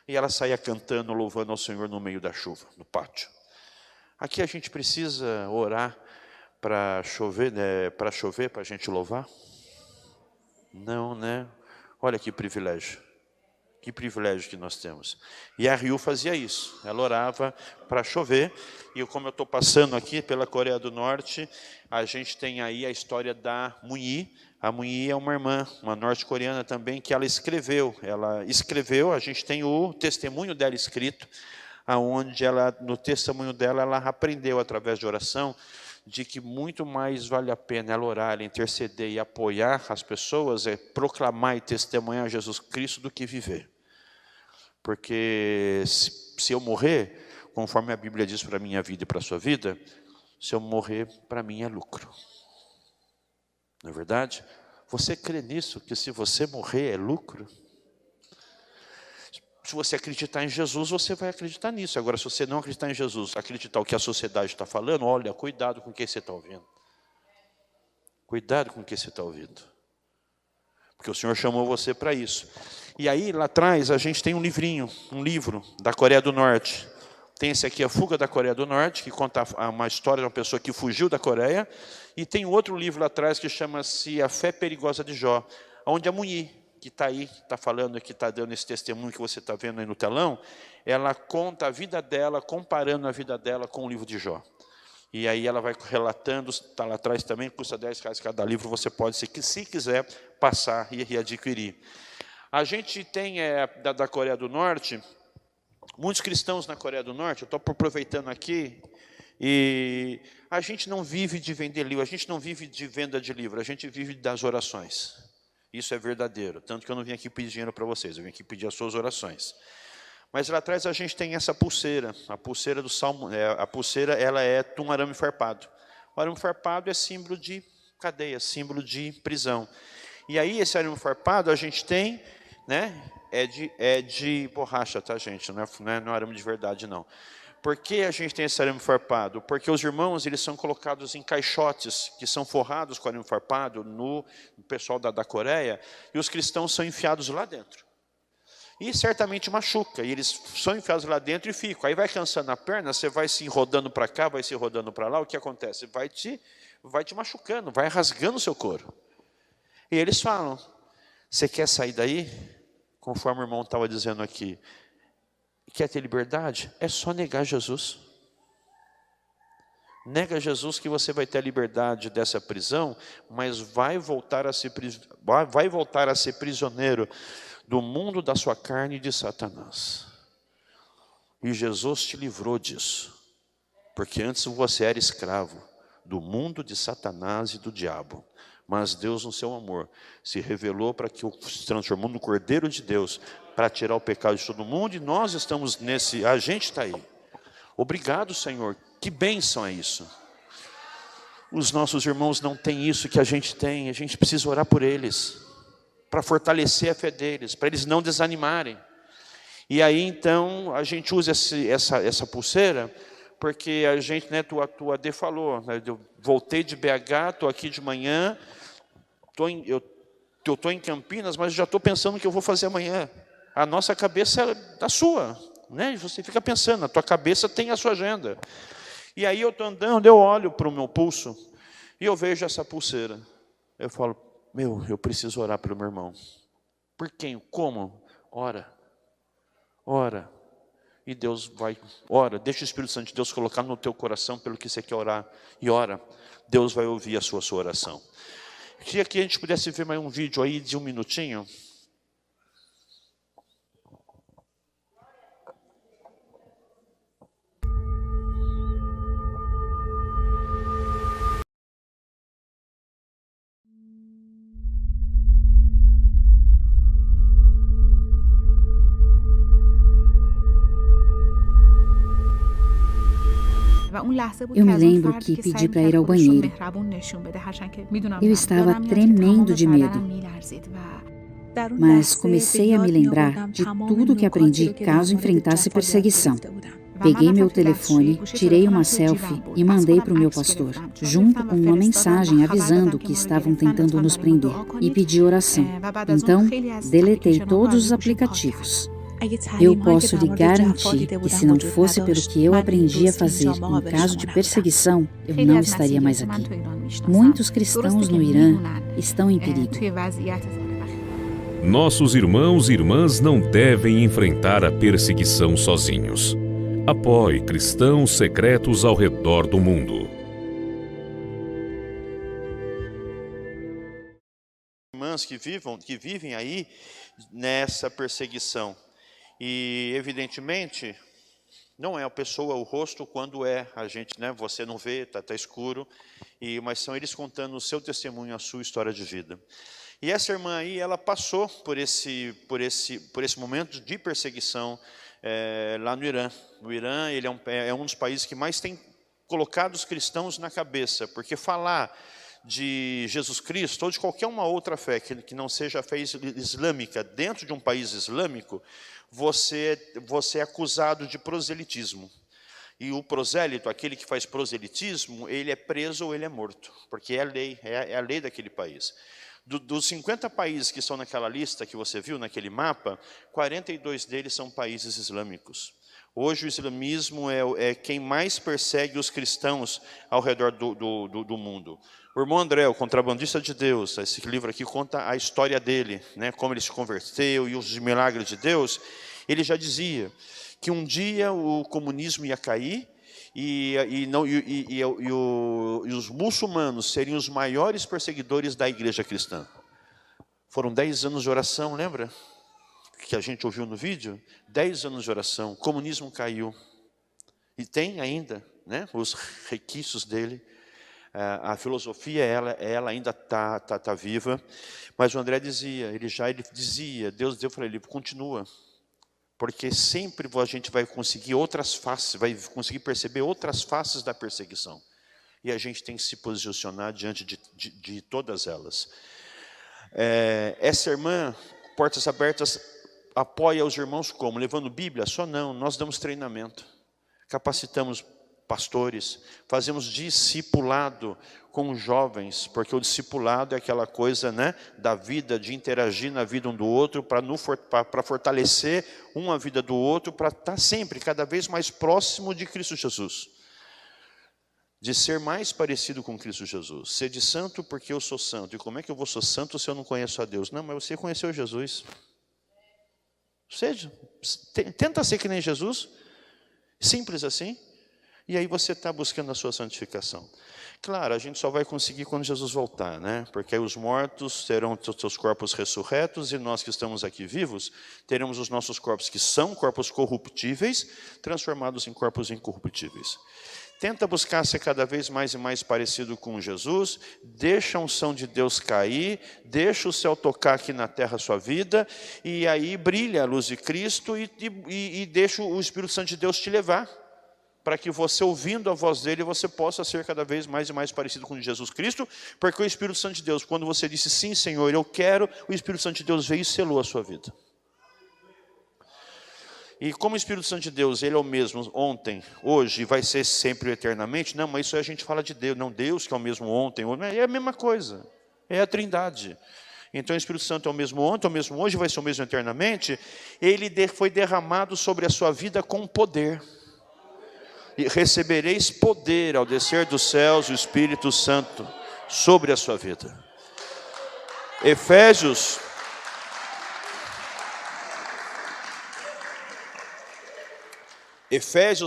E ela saía cantando, louvando ao Senhor no meio da chuva, no pátio. Aqui a gente precisa orar para chover, né, para a gente louvar? Não, né? Olha que privilégio. Que privilégio que nós temos. E a Ryu fazia isso. Ela orava para chover. E como eu estou passando aqui pela Coreia do Norte, a gente tem aí a história da Moon-hee. A Moon-hee é uma irmã, uma norte-coreana também, que ela escreveu. A gente tem o testemunho dela escrito, aonde no testemunho dela, ela aprendeu através de oração, de que muito mais vale a pena ela orar, ela interceder e apoiar as pessoas, proclamar e testemunhar Jesus Cristo do que viver. Porque se eu morrer, conforme a Bíblia diz para a minha vida e para a sua vida, se eu morrer, para mim é lucro. Não é verdade? Você crê nisso, que se você morrer é lucro? Se você acreditar em Jesus, você vai acreditar nisso. Agora, se você não acreditar em Jesus, acreditar o que a sociedade está falando, olha, cuidado com o que você está ouvindo. Cuidado com o que você está ouvindo. Porque o Senhor chamou você para isso. E aí, lá atrás, a gente tem um livro da Coreia do Norte. Tem esse aqui, A Fuga da Coreia do Norte, que conta uma história de uma pessoa que fugiu da Coreia. E tem outro livro lá atrás que chama-se A Fé Perigosa de Jó, onde a Moon-hee, que está aí, está falando, que está dando esse testemunho que você está vendo aí no telão, ela conta a vida dela, comparando a vida dela com o livro de Jó. E aí ela vai relatando, está lá atrás também, custa R$10 cada livro, você pode, se quiser, passar e adquirir. A gente tem, da Coreia do Norte, muitos cristãos na Coreia do Norte, eu estou aproveitando aqui, e a gente não vive de vender livro, a gente não vive de venda de livro, a gente vive das orações. Isso é verdadeiro, tanto que eu não vim aqui pedir dinheiro para vocês, eu vim aqui pedir as suas orações. Mas lá atrás a gente tem essa pulseira, a pulseira do Salmo, a pulseira ela é um arame farpado. O arame farpado é símbolo de cadeia, símbolo de prisão. E aí esse arame farpado a gente tem, né, é de borracha, tá, gente? Não é arame de verdade, não. Por que a gente tem esse arame farpado? Porque os irmãos, eles são colocados em caixotes, que são forrados com arame farpado, no pessoal da Coreia, e os cristãos são enfiados lá dentro. E certamente machuca, e eles são enfiados lá dentro e ficam. Aí vai cansando a perna, você vai se rodando para cá, vai se rodando para lá, o que acontece? Vai te machucando, vai rasgando o seu couro. E eles falam, você quer sair daí? Conforme o irmão estava dizendo aqui, quer ter liberdade? É só negar Jesus. Nega Jesus que você vai ter a liberdade dessa prisão, mas vai voltar a ser prisioneiro do mundo da sua carne e de Satanás. E Jesus te livrou disso, porque antes você era escravo do mundo de Satanás e do diabo. Mas Deus, no seu amor, se revelou para que se transformou no Cordeiro de Deus, para tirar o pecado de todo mundo, e nós estamos a gente está aí. Obrigado, Senhor, que bênção é isso. Os nossos irmãos não têm isso que a gente tem, a gente precisa orar por eles, para fortalecer a fé deles, para eles não desanimarem. E aí, então, a gente usa essa pulseira, porque a gente, né, tua Adê falou, né, eu voltei de BH, estou aqui de manhã, estou Eu estou em Campinas, mas já estou pensando o que eu vou fazer amanhã. A nossa cabeça é a sua, né? E você fica pensando, a tua cabeça tem a sua agenda. E aí eu estou andando, eu olho para o meu pulso e eu vejo essa pulseira. Eu falo, eu preciso orar pelo meu irmão. Por quem? Como? Ora. Ora. E Deus vai, ora, deixa o Espírito Santo de Deus colocar no teu coração pelo que você quer orar. E ora, Deus vai ouvir a sua oração. Queria que a gente pudesse ver mais um vídeo aí de 1 minutinho. Eu me lembro que pedi para ir ao banheiro. Eu estava tremendo de medo. Mas comecei a me lembrar de tudo que aprendi caso enfrentasse perseguição. Peguei meu telefone, tirei uma selfie e mandei para o meu pastor, junto com uma mensagem avisando que estavam tentando nos prender, e pedi oração. Então, deletei todos os aplicativos. Eu posso lhe garantir que se não fosse pelo que eu aprendi a fazer em caso de perseguição, eu não estaria mais aqui. Muitos cristãos no Irã estão em perigo. Nossos irmãos e irmãs não devem enfrentar a perseguição sozinhos. Apoie cristãos secretos ao redor do mundo. Irmãs que vivem aí nessa perseguição. E, evidentemente, não é a pessoa, o rosto, quando é a gente, né? Você não vê, tá escuro, mas são eles contando o seu testemunho, a sua história de vida. E essa irmã aí, ela passou por esse momento de perseguição lá no Irã. O Irã, ele é um dos países que mais tem colocado os cristãos na cabeça, porque falar de Jesus Cristo, ou de qualquer uma outra fé, que não seja a fé islâmica, dentro de um país islâmico, você é acusado de proselitismo. E o prosélito, aquele que faz proselitismo, ele é preso ou ele é morto, porque é a lei, é a lei daquele país. Dos 50 países que estão naquela lista que você viu, naquele mapa, 42 deles são países islâmicos. Hoje o islamismo é quem mais persegue os cristãos ao redor do mundo. O irmão André, o contrabandista de Deus, esse livro aqui conta a história dele, né, como ele se converteu e os milagres de Deus. Ele já dizia que um dia o comunismo ia cair e os muçulmanos seriam os maiores perseguidores da igreja cristã. Foram 10 anos de oração, lembra? Que a gente ouviu no vídeo, 10 anos de oração, o comunismo caiu. E tem ainda, né, os requisitos dele. A filosofia, ela ainda tá viva. Mas o André dizia, ele dizia, Deus deu para ele, continua. Porque sempre a gente vai conseguir outras faces, vai conseguir perceber outras faces da perseguição. E a gente tem que se posicionar diante de todas elas. Essa irmã, Portas Abertas, apoia os irmãos como? Levando Bíblia? Só não, nós damos treinamento, capacitamos pastores, fazemos discipulado com os jovens, porque o discipulado é aquela coisa, né, da vida, de interagir na vida um do outro, para fortalecer uma vida do outro, para estar sempre, cada vez mais próximo de Cristo Jesus. De ser mais parecido com Cristo Jesus. Ser de santo porque eu sou santo. E como é que eu vou ser santo se eu não conheço a Deus? Não, mas você conheceu Jesus. Tenta ser que nem Jesus, simples assim, e aí você está buscando a sua santificação. Claro, a gente só vai conseguir quando Jesus voltar, né? Porque aí os mortos terão seus corpos ressurretos e nós que estamos aqui vivos, teremos os nossos corpos que são corpos corruptíveis, transformados em corpos incorruptíveis. Tenta buscar ser cada vez mais e mais parecido com Jesus, deixa a unção de Deus cair, deixa o céu tocar aqui na terra a sua vida, e aí brilha a luz de Cristo e deixa o Espírito Santo de Deus te levar, para que você, ouvindo a voz dele, você possa ser cada vez mais e mais parecido com Jesus Cristo, porque o Espírito Santo de Deus, quando você disse sim, Senhor, eu quero, o Espírito Santo de Deus veio e selou a sua vida. E como o Espírito Santo de Deus, ele é o mesmo ontem, hoje, e vai ser sempre eternamente, não, mas isso aí a gente fala de Deus, não, Deus que é o mesmo ontem, hoje, é a mesma coisa, é a Trindade. Então o Espírito Santo é o mesmo ontem, é o mesmo hoje, vai ser o mesmo eternamente. Ele foi derramado sobre a sua vida com poder. E recebereis poder ao descer dos céus o Espírito Santo sobre a sua vida. Efésios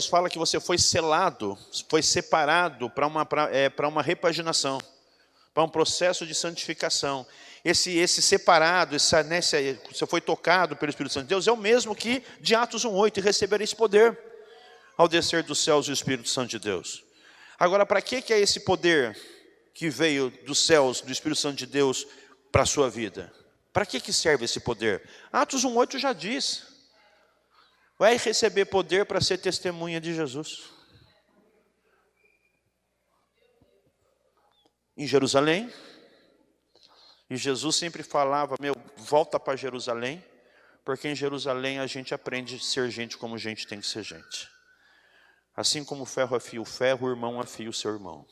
fala que você foi selado, foi separado para uma repaginação, para um processo de santificação. Esse separado, você foi tocado pelo Espírito Santo de Deus, é o mesmo que de Atos 1:8, e recebereis poder ao descer dos céus o Espírito Santo de Deus. Agora, para que é esse poder que veio dos céus, do Espírito Santo de Deus, para a sua vida? Para que serve esse poder? Atos 1:8 já diz. Vai receber poder para ser testemunha de Jesus. Em Jerusalém. E Jesus sempre falava, volta para Jerusalém, porque em Jerusalém a gente aprende a ser gente como gente tem que ser gente. Assim como o ferro afia o ferro, o irmão afia o seu irmão.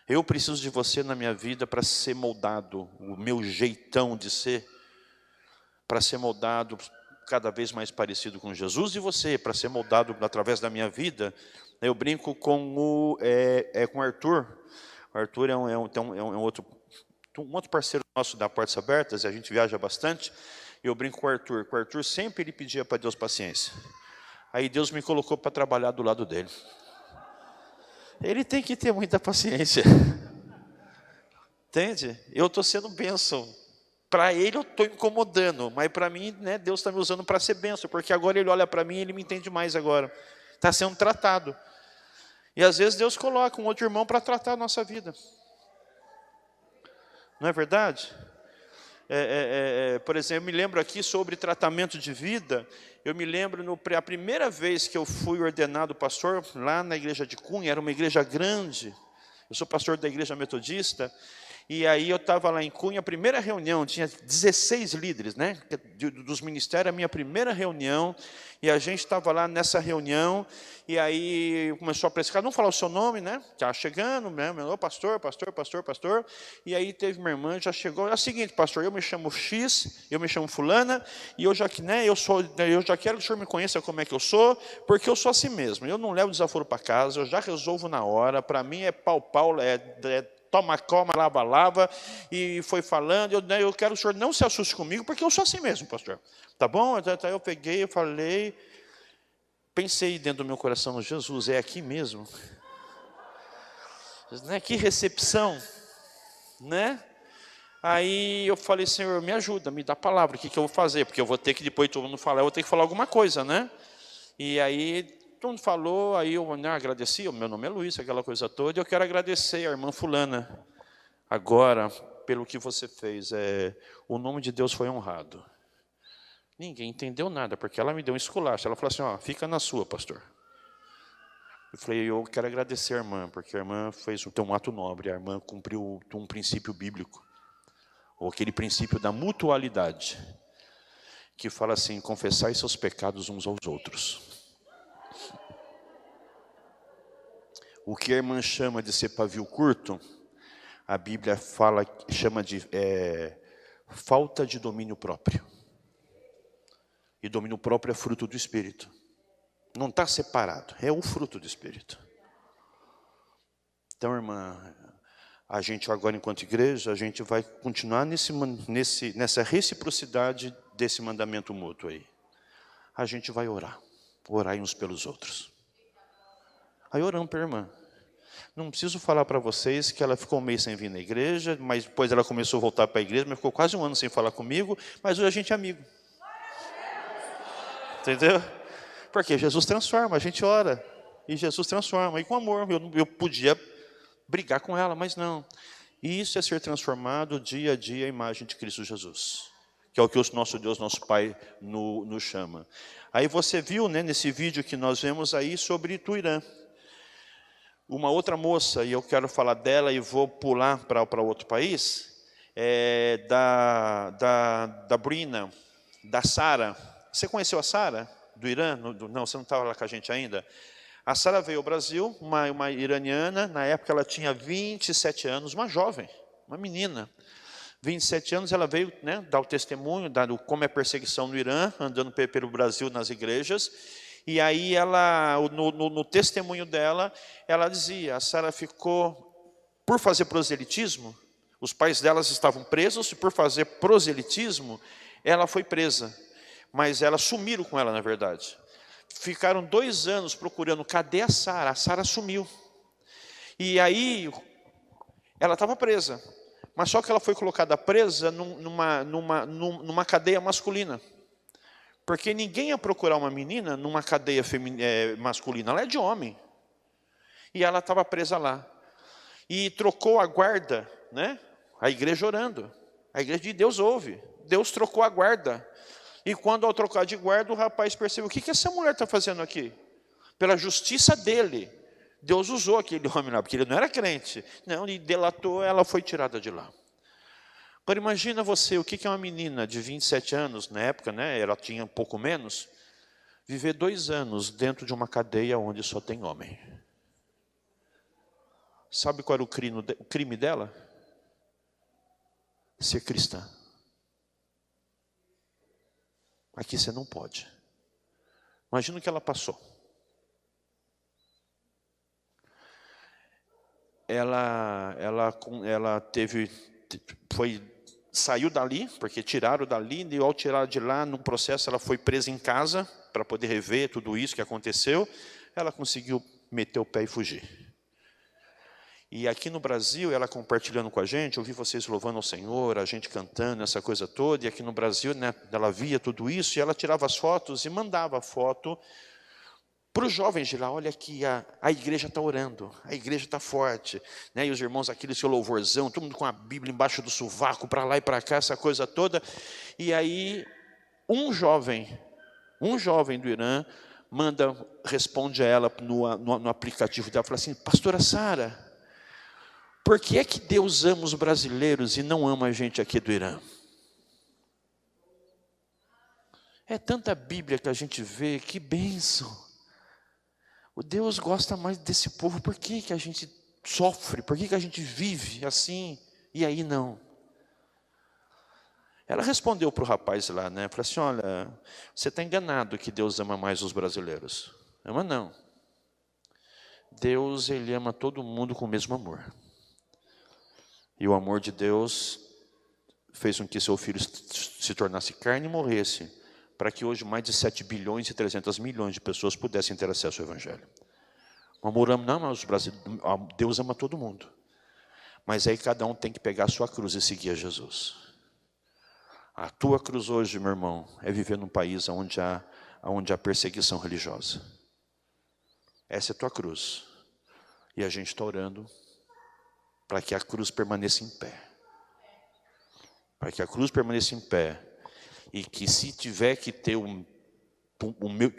Eu preciso de você na minha vida para ser moldado, o meu jeitão de ser, para ser moldado cada vez mais parecido com Jesus, e você, para ser moldado através da minha vida. Eu brinco com o Arthur. O Arthur é um outro parceiro nosso da Portas Abertas, e a gente viaja bastante. Eu brinco com o Arthur. O Arthur sempre ele pedia para Deus paciência. Aí Deus me colocou para trabalhar do lado dele. Ele tem que ter muita paciência. Entende? Eu estou sendo bênção. Para ele eu estou incomodando, mas para mim, né, Deus está me usando para ser bênção, porque agora ele olha para mim e ele me entende mais agora. Está sendo tratado. E às vezes Deus coloca um outro irmão para tratar a nossa vida. Não é verdade? Por exemplo, eu me lembro aqui sobre tratamento de vida. Eu me lembro a primeira vez que eu fui ordenado pastor, lá na igreja de Cunha, era uma igreja grande. Eu sou pastor da igreja metodista. E aí eu estava lá em Cunha, a primeira reunião, tinha 16 líderes, né? Dos ministérios, a minha primeira reunião, e a gente estava lá nessa reunião, e aí começou a precificar, não falar o seu nome, né? Estava chegando, né? Pastor, e aí teve uma irmã, já chegou, é o seguinte, pastor, eu me chamo X, eu me chamo fulana, e eu já quero que o senhor me conheça como é que eu sou, porque eu sou assim mesmo, eu não levo desaforo para casa, eu já resolvo na hora, para mim é pau, toma, lava, e foi falando, eu quero que o senhor não se assuste comigo, porque eu sou assim mesmo, pastor. Tá bom? Então eu peguei, eu falei, pensei dentro do meu coração, Jesus, é aqui mesmo? Né? Que recepção, né? Aí eu falei, Senhor, me ajuda, me dá a palavra, o que eu vou fazer? Porque eu vou ter que, depois todo mundo falar, eu vou ter que falar alguma coisa, né? E aí todo mundo falou, aí eu agradeci, o meu nome é Luiz, aquela coisa toda, e eu quero agradecer a irmã fulana, agora, pelo que você fez, o nome de Deus foi honrado. Ninguém entendeu nada, porque ela me deu um esculacho, ela falou assim, fica na sua, pastor. Eu falei, eu quero agradecer a irmã, porque a irmã fez um ato nobre, a irmã cumpriu um princípio bíblico, ou aquele princípio da mutualidade, que fala assim, confessai seus pecados uns aos outros. O que a irmã chama de ser pavio curto, a Bíblia chama de falta de domínio próprio. E domínio próprio é fruto do Espírito. Não está separado, é o fruto do Espírito. Então, irmã, a gente agora, enquanto igreja, a gente vai continuar nessa reciprocidade desse mandamento mútuo aí. A gente vai orar uns pelos outros. Aí oramos para a irmã. Não preciso falar para vocês que ela ficou um mês sem vir na igreja, mas depois ela começou a voltar para a igreja, mas ficou quase um ano sem falar comigo, mas hoje a gente é amigo. Entendeu? Porque Jesus transforma, a gente ora, e Jesus transforma, e com amor. Eu podia brigar com ela, mas não. E isso é ser transformado dia a dia à imagem de Cristo Jesus, que é o que o nosso Deus, nosso Pai, nos chama. Aí você viu, né, nesse vídeo que nós vemos aí sobre Tuirã. Uma outra moça, e eu quero falar dela e vou pular para outro país, da Brina, da Sara. Você conheceu a Sara, do Irã? Não, você não estava lá com a gente ainda? A Sara veio ao Brasil, uma iraniana, na época ela tinha 27 anos, uma jovem, uma menina. 27 anos ela veio, né, dar o testemunho, como é a perseguição no Irã, andando pelo Brasil nas igrejas. E aí ela, no testemunho dela, ela dizia, a Sara ficou, por fazer proselitismo, os pais delas estavam presos, e por fazer proselitismo, ela foi presa. Mas elas sumiram com ela, na verdade. Ficaram 2 anos procurando, cadê a Sara? A Sara sumiu. E aí, ela estava presa. Mas só que ela foi colocada presa numa cadeia masculina. Porque ninguém ia procurar uma menina numa cadeia masculina, ela é de homem. E ela estava presa lá. E trocou a guarda, né? A igreja orando. A igreja de Deus ouve. Deus trocou a guarda. E quando ao trocar de guarda, o rapaz percebeu, o que essa mulher está fazendo aqui? Pela justiça dele, Deus usou aquele homem lá, porque ele não era crente. Não, ele delatou, ela foi tirada de lá. Agora imagina você, o que é uma menina de 27 anos, na época, né, ela tinha um pouco menos, viver 2 anos dentro de uma cadeia onde só tem homem. Sabe qual era o crime dela? Ser cristã. Aqui você não pode. Imagina o que ela passou. Ela saiu dali, porque tiraram dali, e ao tirar de lá, no processo, ela foi presa em casa, para poder rever tudo isso que aconteceu. Ela conseguiu meter o pé e fugir. E aqui no Brasil, ela compartilhando com a gente, eu vi vocês louvando ao Senhor, a gente cantando, essa coisa toda, e aqui no Brasil, né, ela via tudo isso, e ela tirava as fotos e mandava a foto para os jovens de lá. Olha aqui, a igreja está orando, a igreja está forte, né? E os irmãos, aquele seu louvorzão, todo mundo com a Bíblia embaixo do sovaco, para lá e para cá, essa coisa toda. E aí, um jovem do Irã, responde a ela no aplicativo dela, fala assim, pastora Sara, por que é que Deus ama os brasileiros e não ama a gente aqui do Irã? É tanta Bíblia que a gente vê, que bênção. O Deus gosta mais desse povo, por que que a gente sofre? Por que que a gente vive assim e aí não? Ela respondeu para o rapaz lá, né? Falou assim, olha, você está enganado que Deus ama mais os brasileiros. Ama não. Deus, Ele ama todo mundo com o mesmo amor. E o amor de Deus fez com que seu filho se tornasse carne e morresse, para que hoje mais de 7 bilhões e 300 milhões de pessoas pudessem ter acesso ao Evangelho. O amor não ama os brasileiros, Deus ama todo mundo. Mas aí cada um tem que pegar a sua cruz e seguir a Jesus. A tua cruz hoje, meu irmão, é viver num país onde há perseguição religiosa. Essa é a tua cruz. E a gente está orando para que a cruz permaneça em pé. Para que a cruz permaneça em pé. E que se tiver que ter o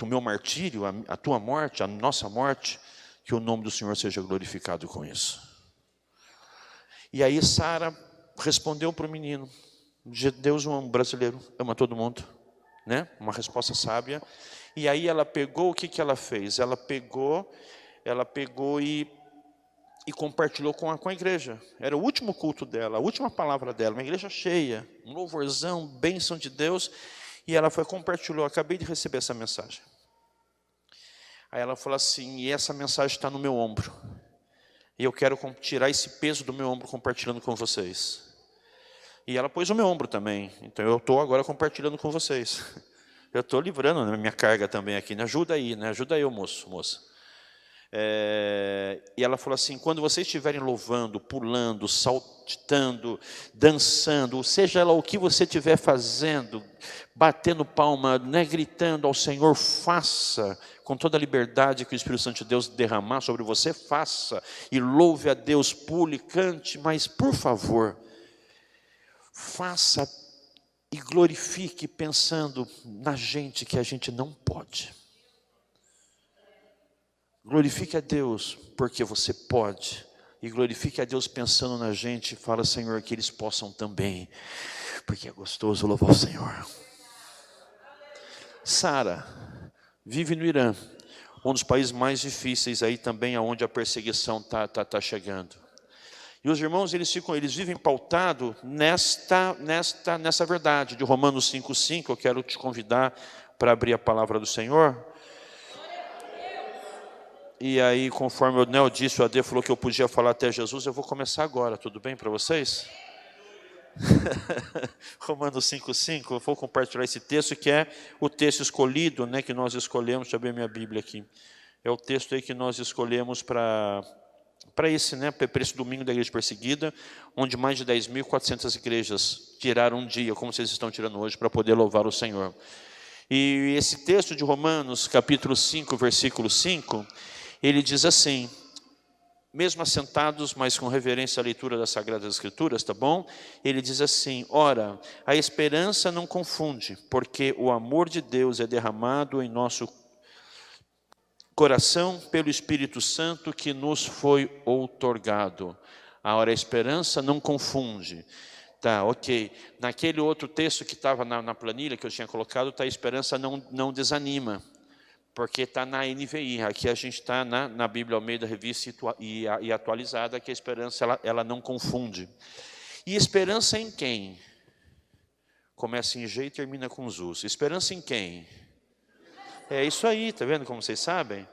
meu martírio, a tua morte, a nossa morte, que o nome do Senhor seja glorificado com isso. E aí Sara respondeu para o menino, Deus ama o brasileiro, ama todo mundo, né? Uma resposta sábia. E aí ela pegou, o que ela fez? Ela pegou e compartilhou com a igreja. Era o último culto dela, a última palavra dela, uma igreja cheia, um louvorzão, bênção de Deus. E ela compartilhou, acabei de receber essa mensagem. Aí ela falou assim, e essa mensagem está no meu ombro. E eu quero tirar esse peso do meu ombro compartilhando com vocês. E ela pôs o meu ombro também. Então eu estou agora compartilhando com vocês. Eu estou livrando a minha carga também aqui. Ajuda aí, né? Ajuda eu, moça. E ela falou assim, quando vocês estiverem louvando, pulando, saltitando, dançando, seja lá o que você estiver fazendo, batendo palma, né, gritando ao Senhor, faça com toda a liberdade que o Espírito Santo de Deus derramar sobre você, faça e louve a Deus, pule, cante, mas por favor, faça e glorifique pensando na gente que a gente não pode. Glorifique a Deus porque você pode. E glorifique a Deus pensando na gente. E fala, Senhor, que eles possam também. Porque é gostoso louvar o Senhor. Sara vive no Irã. Um dos países mais difíceis aí também, onde a perseguição está chegando. E os irmãos, eles vivem pautados nessa verdade de Romanos 5,5. Eu quero te convidar para abrir a palavra do Senhor. E aí, conforme o Nel disse, o Ade falou que eu podia falar até Jesus, eu vou começar agora, tudo bem para vocês? Romanos 5,5, eu vou compartilhar esse texto, que é o texto escolhido, né, que nós escolhemos. Deixa eu ver minha Bíblia aqui. É o texto aí que nós escolhemos para esse domingo da igreja perseguida, onde mais de 10.400 igrejas tiraram um dia, como vocês estão tirando hoje, para poder louvar o Senhor. E esse texto de Romanos, capítulo 5, versículo 5, ele diz assim, mesmo assentados, mas com reverência à leitura das Sagradas Escrituras, tá bom? Ele diz assim, ora, a esperança não confunde, porque o amor de Deus é derramado em nosso coração pelo Espírito Santo que nos foi outorgado. Ora, a esperança não confunde. Tá, ok. Naquele outro texto que estava na planilha que eu tinha colocado, tá, a esperança não desanima. Porque está na NVI, aqui a gente está na Bíblia Almeida, revista e atualizada, que a esperança ela não confunde. E esperança em quem? Começa em G e termina com Zus. Esperança em quem? É isso aí, está vendo como vocês sabem?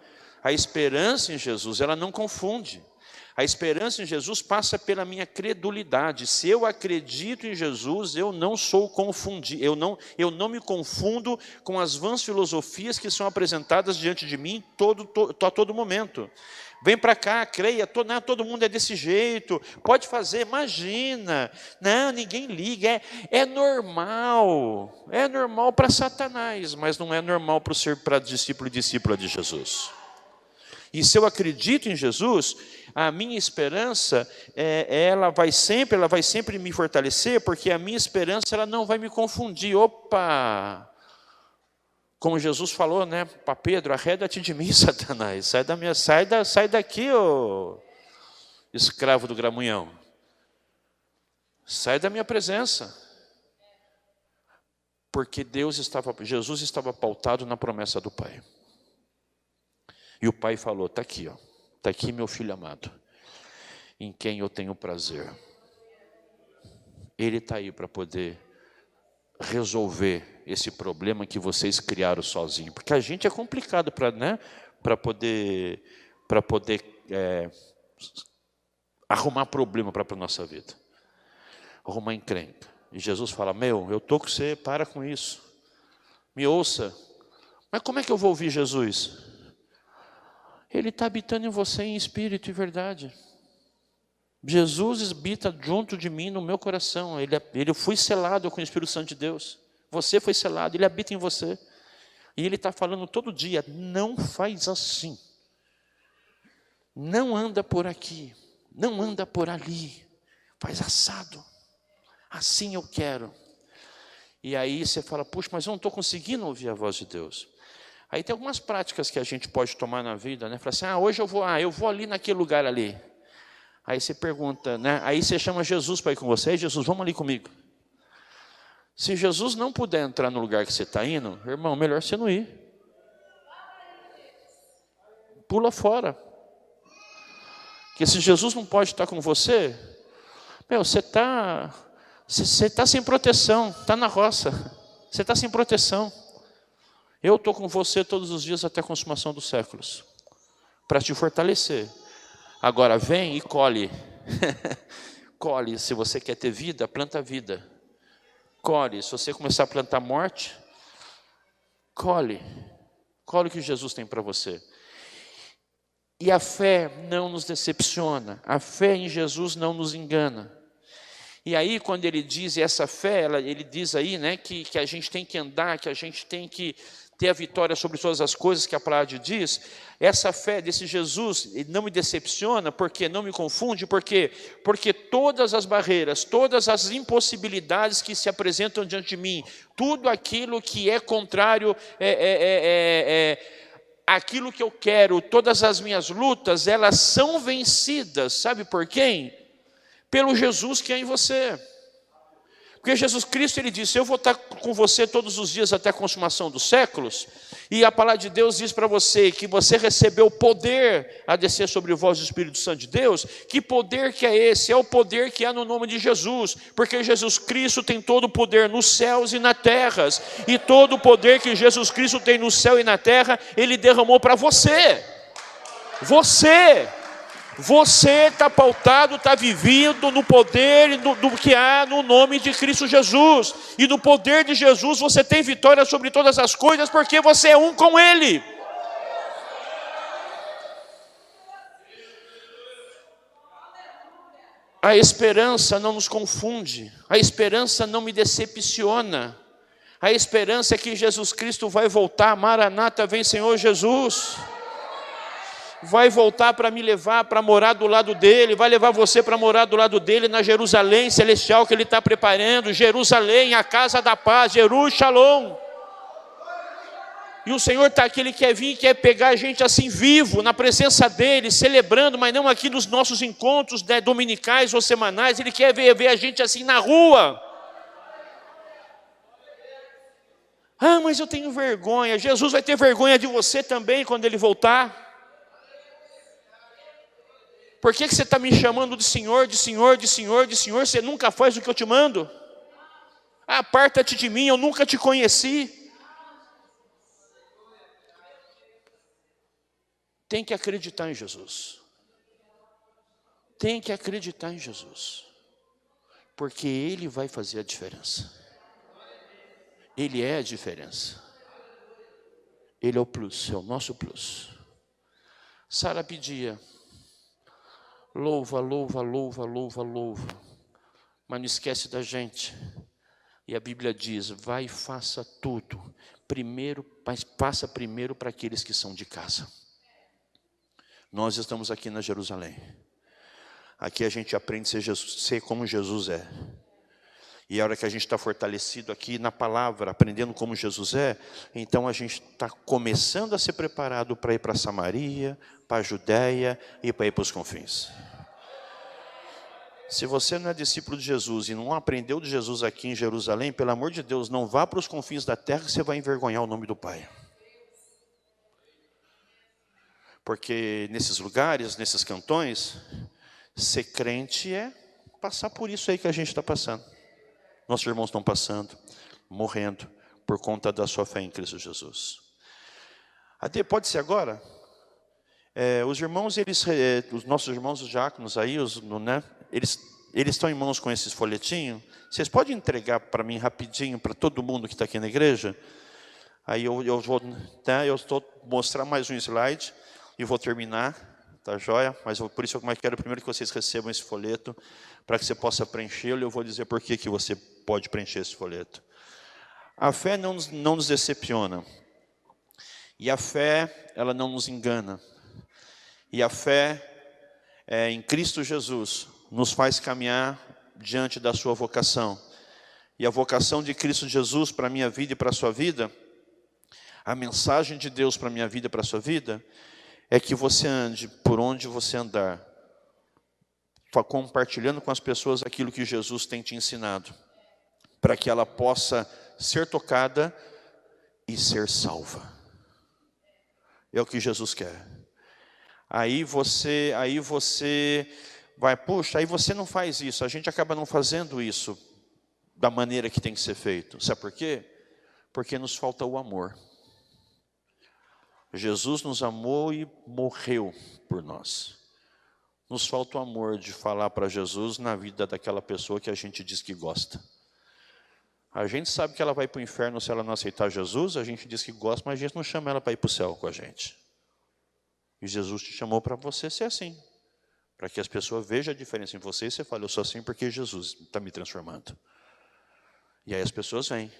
A esperança em Jesus, ela não confunde. A esperança em Jesus passa pela minha credulidade. Se eu acredito em Jesus, eu não sou confundido. Eu não me confundo com as vãs filosofias que são apresentadas diante de mim a todo momento. Vem para cá, creia, todo mundo é desse jeito, pode fazer, imagina. Não, ninguém liga, é normal para Satanás, mas não é normal para discípulo e discípula de Jesus. E se eu acredito em Jesus, a minha esperança, ela vai sempre me fortalecer, porque a minha esperança ela não vai me confundir. Opa! Como Jesus falou, né, para Pedro, arreda-te de mim, Satanás, sai daqui, ô escravo do gramunhão. Sai da minha presença. Porque Jesus estava pautado na promessa do Pai. E o Pai falou, está aqui, está aqui meu filho amado, em quem eu tenho prazer. Ele está aí para poder resolver esse problema que vocês criaram sozinhos. Porque a gente é complicado para poder arrumar problema para a nossa vida. Arrumar encrenca. E Jesus fala, eu estou com você, para com isso. Me ouça. Mas como é que eu vou ouvir Jesus? Ele está habitando em você em espírito e verdade. Jesus habita junto de mim no meu coração. Eu fui selado com o Espírito Santo de Deus. Você foi selado, Ele habita em você. E Ele está falando todo dia, não faz assim. Não anda por aqui, não anda por ali. Faz assado. Assim eu quero. E aí você fala, puxa, mas eu não estou conseguindo ouvir a voz de Deus. Aí tem algumas práticas que a gente pode tomar na vida, né? Fala assim, hoje eu vou ali naquele lugar ali. Aí você pergunta, né? Aí você chama Jesus para ir com você, Jesus, vamos ali comigo. Se Jesus não puder entrar no lugar que você está indo, irmão, melhor você não ir. Pula fora. Porque se Jesus não pode estar com você, você está sem proteção, está na roça, você está sem proteção. Eu estou com você todos os dias até a consumação dos séculos, para te fortalecer. Agora vem e colhe. Colhe, se você quer ter vida, planta vida. Colhe, se você começar a plantar morte, colhe. Colhe o que Jesus tem para você. E a fé não nos decepciona, a fé em Jesus não nos engana. E aí, quando ele diz essa fé, ele diz aí, né, que a gente tem que andar, que a gente tem que ter a vitória sobre todas as coisas que a palavra diz. Essa fé desse Jesus não me decepciona, porque não me confunde, porque todas as barreiras, todas as impossibilidades que se apresentam diante de mim, tudo aquilo que é contrário, aquilo que eu quero, todas as minhas lutas, elas são vencidas, sabe por quem? Pelo Jesus que é em você. Porque Jesus Cristo, ele disse, eu vou estar com você todos os dias até a consumação dos séculos, E a palavra de Deus diz para você que você recebeu poder a descer sobre vós o Espírito Santo de Deus. Que poder que é esse? É o poder que há no nome de Jesus, porque Jesus Cristo tem todo o poder nos céus e na terra, e todo o poder que Jesus Cristo tem no céu e na terra, Ele derramou para você. Você está pautado, está vivido no poder do que há no nome de Cristo Jesus. E no poder de Jesus você tem vitória sobre todas as coisas, porque você é um com Ele. A esperança não nos confunde, a esperança não me decepciona. A esperança é que Jesus Cristo vai voltar. Maranata, vem Senhor Jesus. Vai voltar para me levar para morar do lado dele, vai levar você para morar do lado dele na Jerusalém celestial que ele está preparando. Jerusalém, a casa da paz, Jerusalém. E o Senhor está aqui, Ele quer vir, quer pegar a gente assim vivo, na presença dEle, celebrando, mas não aqui nos nossos encontros, né, dominicais ou semanais. Ele quer ver a gente assim na rua. Ah, mas eu tenho vergonha. Jesus vai ter vergonha de você também quando Ele voltar. Por que você está me chamando de Senhor, de Senhor, de Senhor, de Senhor? Você nunca faz o que eu te mando? Aparta-te de mim, eu nunca te conheci. Tem que acreditar em Jesus. Tem que acreditar em Jesus. Porque Ele vai fazer a diferença. Ele é a diferença. Ele é o plus, é o nosso plus. Sara pedia: louva, louva, louva, louva, louva. Mas não esquece da gente. E a Bíblia diz: vai e faça tudo. Primeiro, mas passa primeiro para aqueles que são de casa. Nós estamos aqui na Jerusalém. Aqui a gente aprende a ser como Jesus é. E a hora que a gente está fortalecido aqui na palavra, aprendendo como Jesus é, então a gente está começando a ser preparado para ir para Samaria, para a Judéia e para ir para os confins. Se você não é discípulo de Jesus e não aprendeu de Jesus aqui em Jerusalém, pelo amor de Deus, não vá para os confins da terra, que você vai envergonhar o nome do Pai. Porque nesses lugares, nesses cantões, ser crente é passar por isso aí que a gente está passando. Nossos irmãos estão passando, morrendo, por conta da sua fé em Cristo Jesus. Até pode ser agora? Os irmãos, os nossos irmãos, os diáconos aí, eles estão em mãos com esses folhetinhos. Vocês podem entregar para mim rapidinho, para todo mundo que está aqui na igreja? Aí eu estou mostrar mais um slide e vou terminar, tá joia? Mas por isso eu quero primeiro que vocês recebam esse folheto, para que você possa preenchê-lo, e eu vou dizer por que você pode preencher esse folheto. A fé não nos decepciona. E a fé, ela não nos engana. E a fé em Cristo Jesus nos faz caminhar diante da sua vocação. E a vocação de Cristo Jesus para a minha vida e para a sua vida, a mensagem de Deus para a minha vida e para a sua vida, é que você ande por onde você andar, compartilhando com as pessoas aquilo que Jesus tem te ensinado, para que ela possa ser tocada e ser salva. É o que Jesus quer. Aí você vai, puxa, aí você não faz isso, a gente acaba não fazendo isso da maneira que tem que ser feito. Sabe por quê? Porque nos falta o amor. Jesus nos amou e morreu por nós. Nos falta o amor de falar para Jesus na vida daquela pessoa que a gente diz que gosta. A gente sabe que ela vai para o inferno se ela não aceitar Jesus, a gente diz que gosta, mas a gente não chama ela para ir para o céu com a gente. E Jesus te chamou para você ser assim, para que as pessoas vejam a diferença em você e você fale: eu sou assim porque Jesus está me transformando. E aí as pessoas vêm.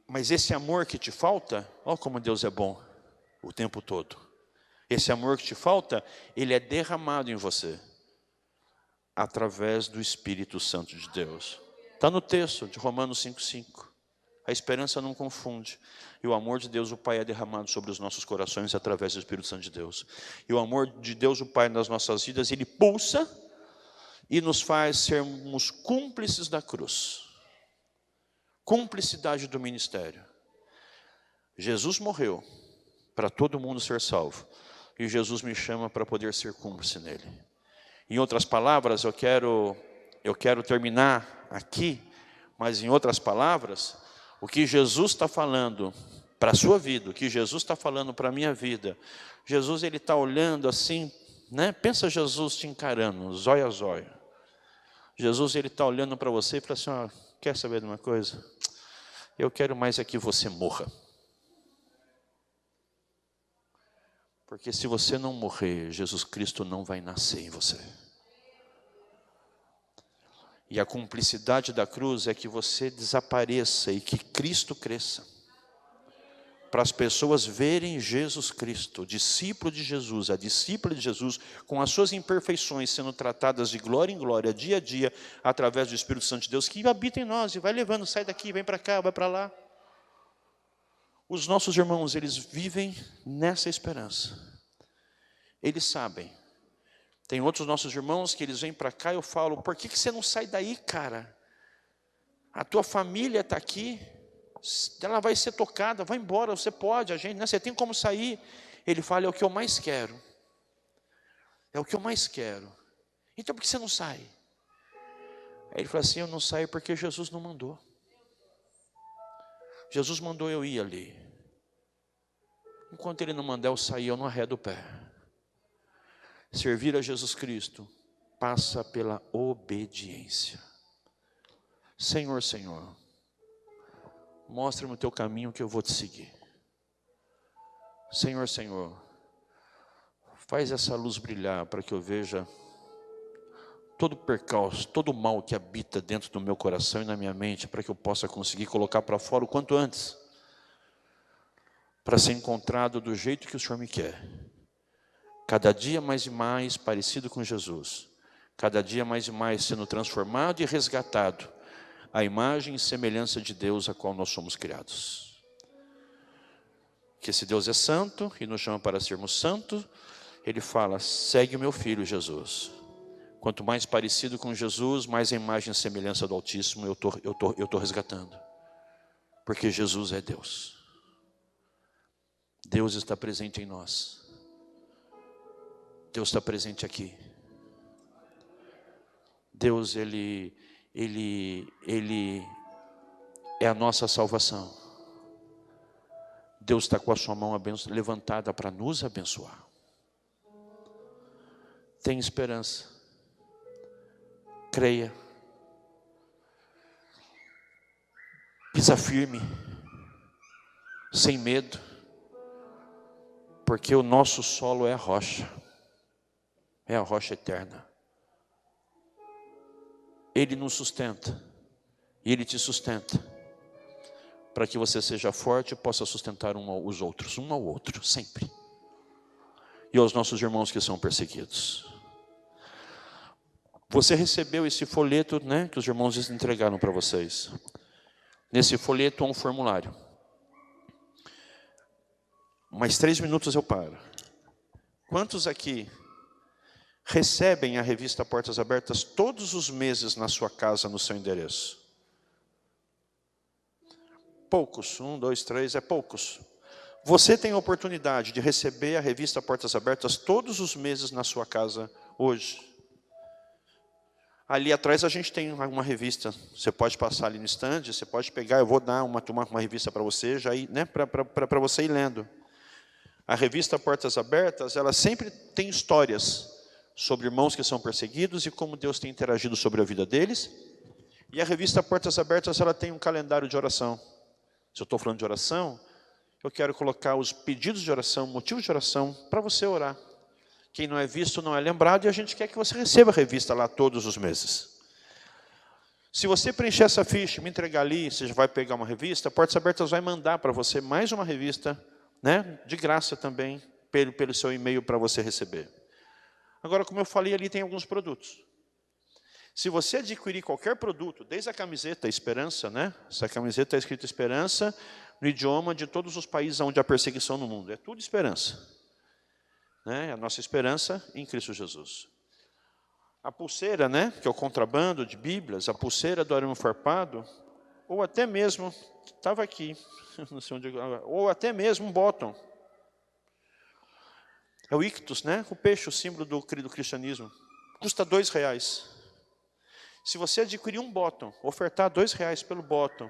Mas esse amor que te falta, olha como Deus é bom o tempo todo. Esse amor que te falta, ele é derramado em você, através do Espírito Santo de Deus. Está no texto de Romanos 5,5. A esperança não confunde. E o amor de Deus, o Pai, é derramado sobre os nossos corações através do Espírito Santo de Deus. E o amor de Deus, o Pai, nas nossas vidas, ele pulsa e nos faz sermos cúmplices da cruz. Cumplicidade do ministério. Jesus morreu para todo mundo ser salvo. E Jesus me chama para poder ser cúmplice nele. Em outras palavras, eu quero terminar aqui, mas em outras palavras, o que Jesus está falando para a sua vida, o que Jesus está falando para a minha vida, Jesus ele está olhando assim, né? Pensa Jesus te encarando, zóio a zóio. Jesus ele está olhando para você e fala assim, ó, quer saber de uma coisa? Eu quero mais é que você morra. Porque se você não morrer, Jesus Cristo não vai nascer em você. E a cumplicidade da cruz é que você desapareça e que Cristo cresça. Para as pessoas verem Jesus Cristo, o discípulo de Jesus, a discípula de Jesus, com as suas imperfeições sendo tratadas de glória em glória, dia a dia, através do Espírito Santo de Deus, que habita em nós e vai levando, sai daqui, vem para cá, vai para lá. Os nossos irmãos, eles vivem nessa esperança. Eles sabem. Tem outros nossos irmãos que eles vêm para cá e eu falo, por que você não sai daí, cara? A tua família está aqui, ela vai ser tocada, vai embora, você pode, a gente, né? Você tem como sair. Ele fala, é o que eu mais quero. É o que eu mais quero. Então por que você não sai? Aí ele fala assim, eu não saio porque Jesus não mandou. Jesus mandou eu ir ali. Enquanto ele não mandar eu sair, eu não arredo o pé. Servir a Jesus Cristo passa pela obediência. Senhor, Senhor, mostra-me o teu caminho que eu vou te seguir. Senhor, Senhor, faz essa luz brilhar para que eu veja todo o percalço, todo o mal que habita dentro do meu coração e na minha mente, para que eu possa conseguir colocar para fora o quanto antes, para ser encontrado do jeito que o Senhor me quer. Cada dia mais e mais parecido com Jesus, cada dia mais e mais sendo transformado e resgatado à imagem e semelhança de Deus a qual nós somos criados. Que esse Deus é santo e nos chama para sermos santos, ele fala, segue o meu filho Jesus. Quanto mais parecido com Jesus, mais a imagem e semelhança do Altíssimo eu tô resgatando. Porque Jesus é Deus. Deus está presente em nós. Deus está presente aqui. Deus, Ele é a nossa salvação. Deus está com a sua mão levantada para nos abençoar. Tem esperança. Creia. Pisa firme. Sem medo. Porque o nosso solo é a rocha. É a rocha eterna. Ele nos sustenta. E Ele te sustenta. Para que você seja forte e possa sustentar um ao outro, sempre. E aos nossos irmãos que são perseguidos. Você recebeu esse folheto, né, que os irmãos entregaram para vocês. Nesse folheto há um formulário. Mais 3 minutos eu paro. Quantos aqui recebem a revista Portas Abertas todos os meses na sua casa, no seu endereço? Poucos, 1, 2, 3, é poucos. Você tem a oportunidade de receber a revista Portas Abertas todos os meses na sua casa hoje. Ali atrás a gente tem uma revista, você pode passar ali no stand, você pode pegar, eu vou dar uma revista para você, já ir, né, para você ir lendo. A revista Portas Abertas, ela sempre tem histórias sobre irmãos que são perseguidos e como Deus tem interagido sobre a vida deles. E a revista Portas Abertas, ela tem um calendário de oração. Se eu estou falando de oração, eu quero colocar os pedidos de oração, motivos de oração, para você orar. Quem não é visto não é lembrado e a gente quer que você receba a revista lá todos os meses. Se você preencher essa ficha, me entregar ali, você já vai pegar uma revista, Portas Abertas vai mandar para você mais uma revista, né, de graça também, pelo seu e-mail para você receber. Agora, como eu falei, ali tem alguns produtos. Se você adquirir qualquer produto, desde a camiseta Esperança, né? Essa camiseta está escrita Esperança, no idioma de todos os países onde há perseguição no mundo. É tudo esperança. Né? A nossa esperança em Cristo Jesus. A pulseira, né? Que é o contrabando de Bíblias, a pulseira do arame farpado, ou até mesmo, estava aqui, não sei onde, ou até mesmo um bottom. É o ictus, né? O peixe, o símbolo do cristianismo. Custa R$2. Se você adquirir um bottom, ofertar R$2 pelo bottom,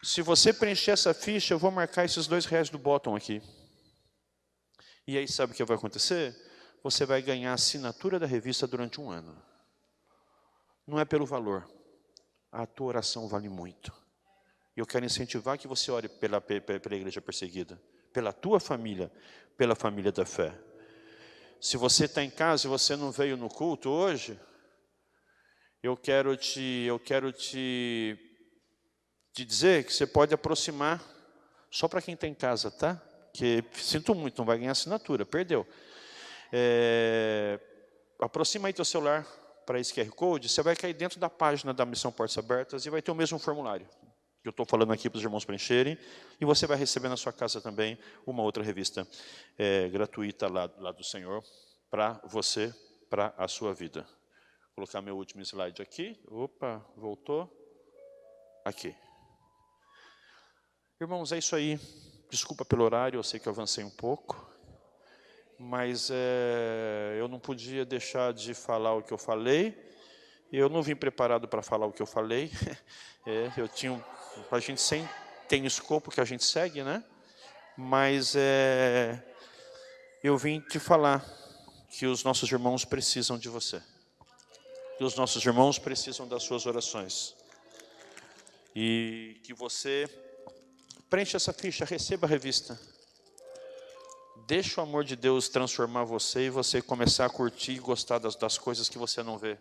se você preencher essa ficha, eu vou marcar esses R$2 do bottom aqui. E aí sabe o que vai acontecer? Você vai ganhar a assinatura da revista durante 1 ano. Não é pelo valor. A tua oração vale muito. E eu quero incentivar que você ore pela igreja perseguida, pela tua família, pela família da fé. Se você está em casa e você não veio no culto hoje, eu quero te dizer que você pode aproximar só para quem está em casa, tá? Que sinto muito, não vai ganhar assinatura, perdeu. Aproxima aí teu celular para esse QR Code, você vai cair dentro da página da Missão Portas Abertas e vai ter o mesmo formulário que eu estou falando aqui para os irmãos preencherem, e você vai receber na sua casa também uma outra revista gratuita lá do Senhor, para você, para a sua vida. Vou colocar meu último slide aqui. Opa, voltou. Aqui. Irmãos, é isso aí. Desculpa pelo horário, eu sei que eu avancei um pouco, mas eu não podia deixar de falar o que eu falei. Eu não vim preparado para falar o que eu falei. Eu tinha, a gente sempre tem o escopo que a gente segue, né? Mas eu vim te falar que os nossos irmãos precisam de você. Que os nossos irmãos precisam das suas orações. E que você preencha essa ficha, receba a revista. Deixa o amor de Deus transformar você e você começar a curtir e gostar das coisas que você não vê.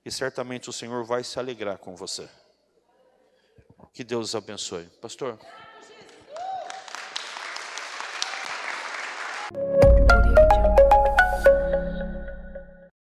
E certamente o Senhor vai se alegrar com você. Que Deus os abençoe. Pastor.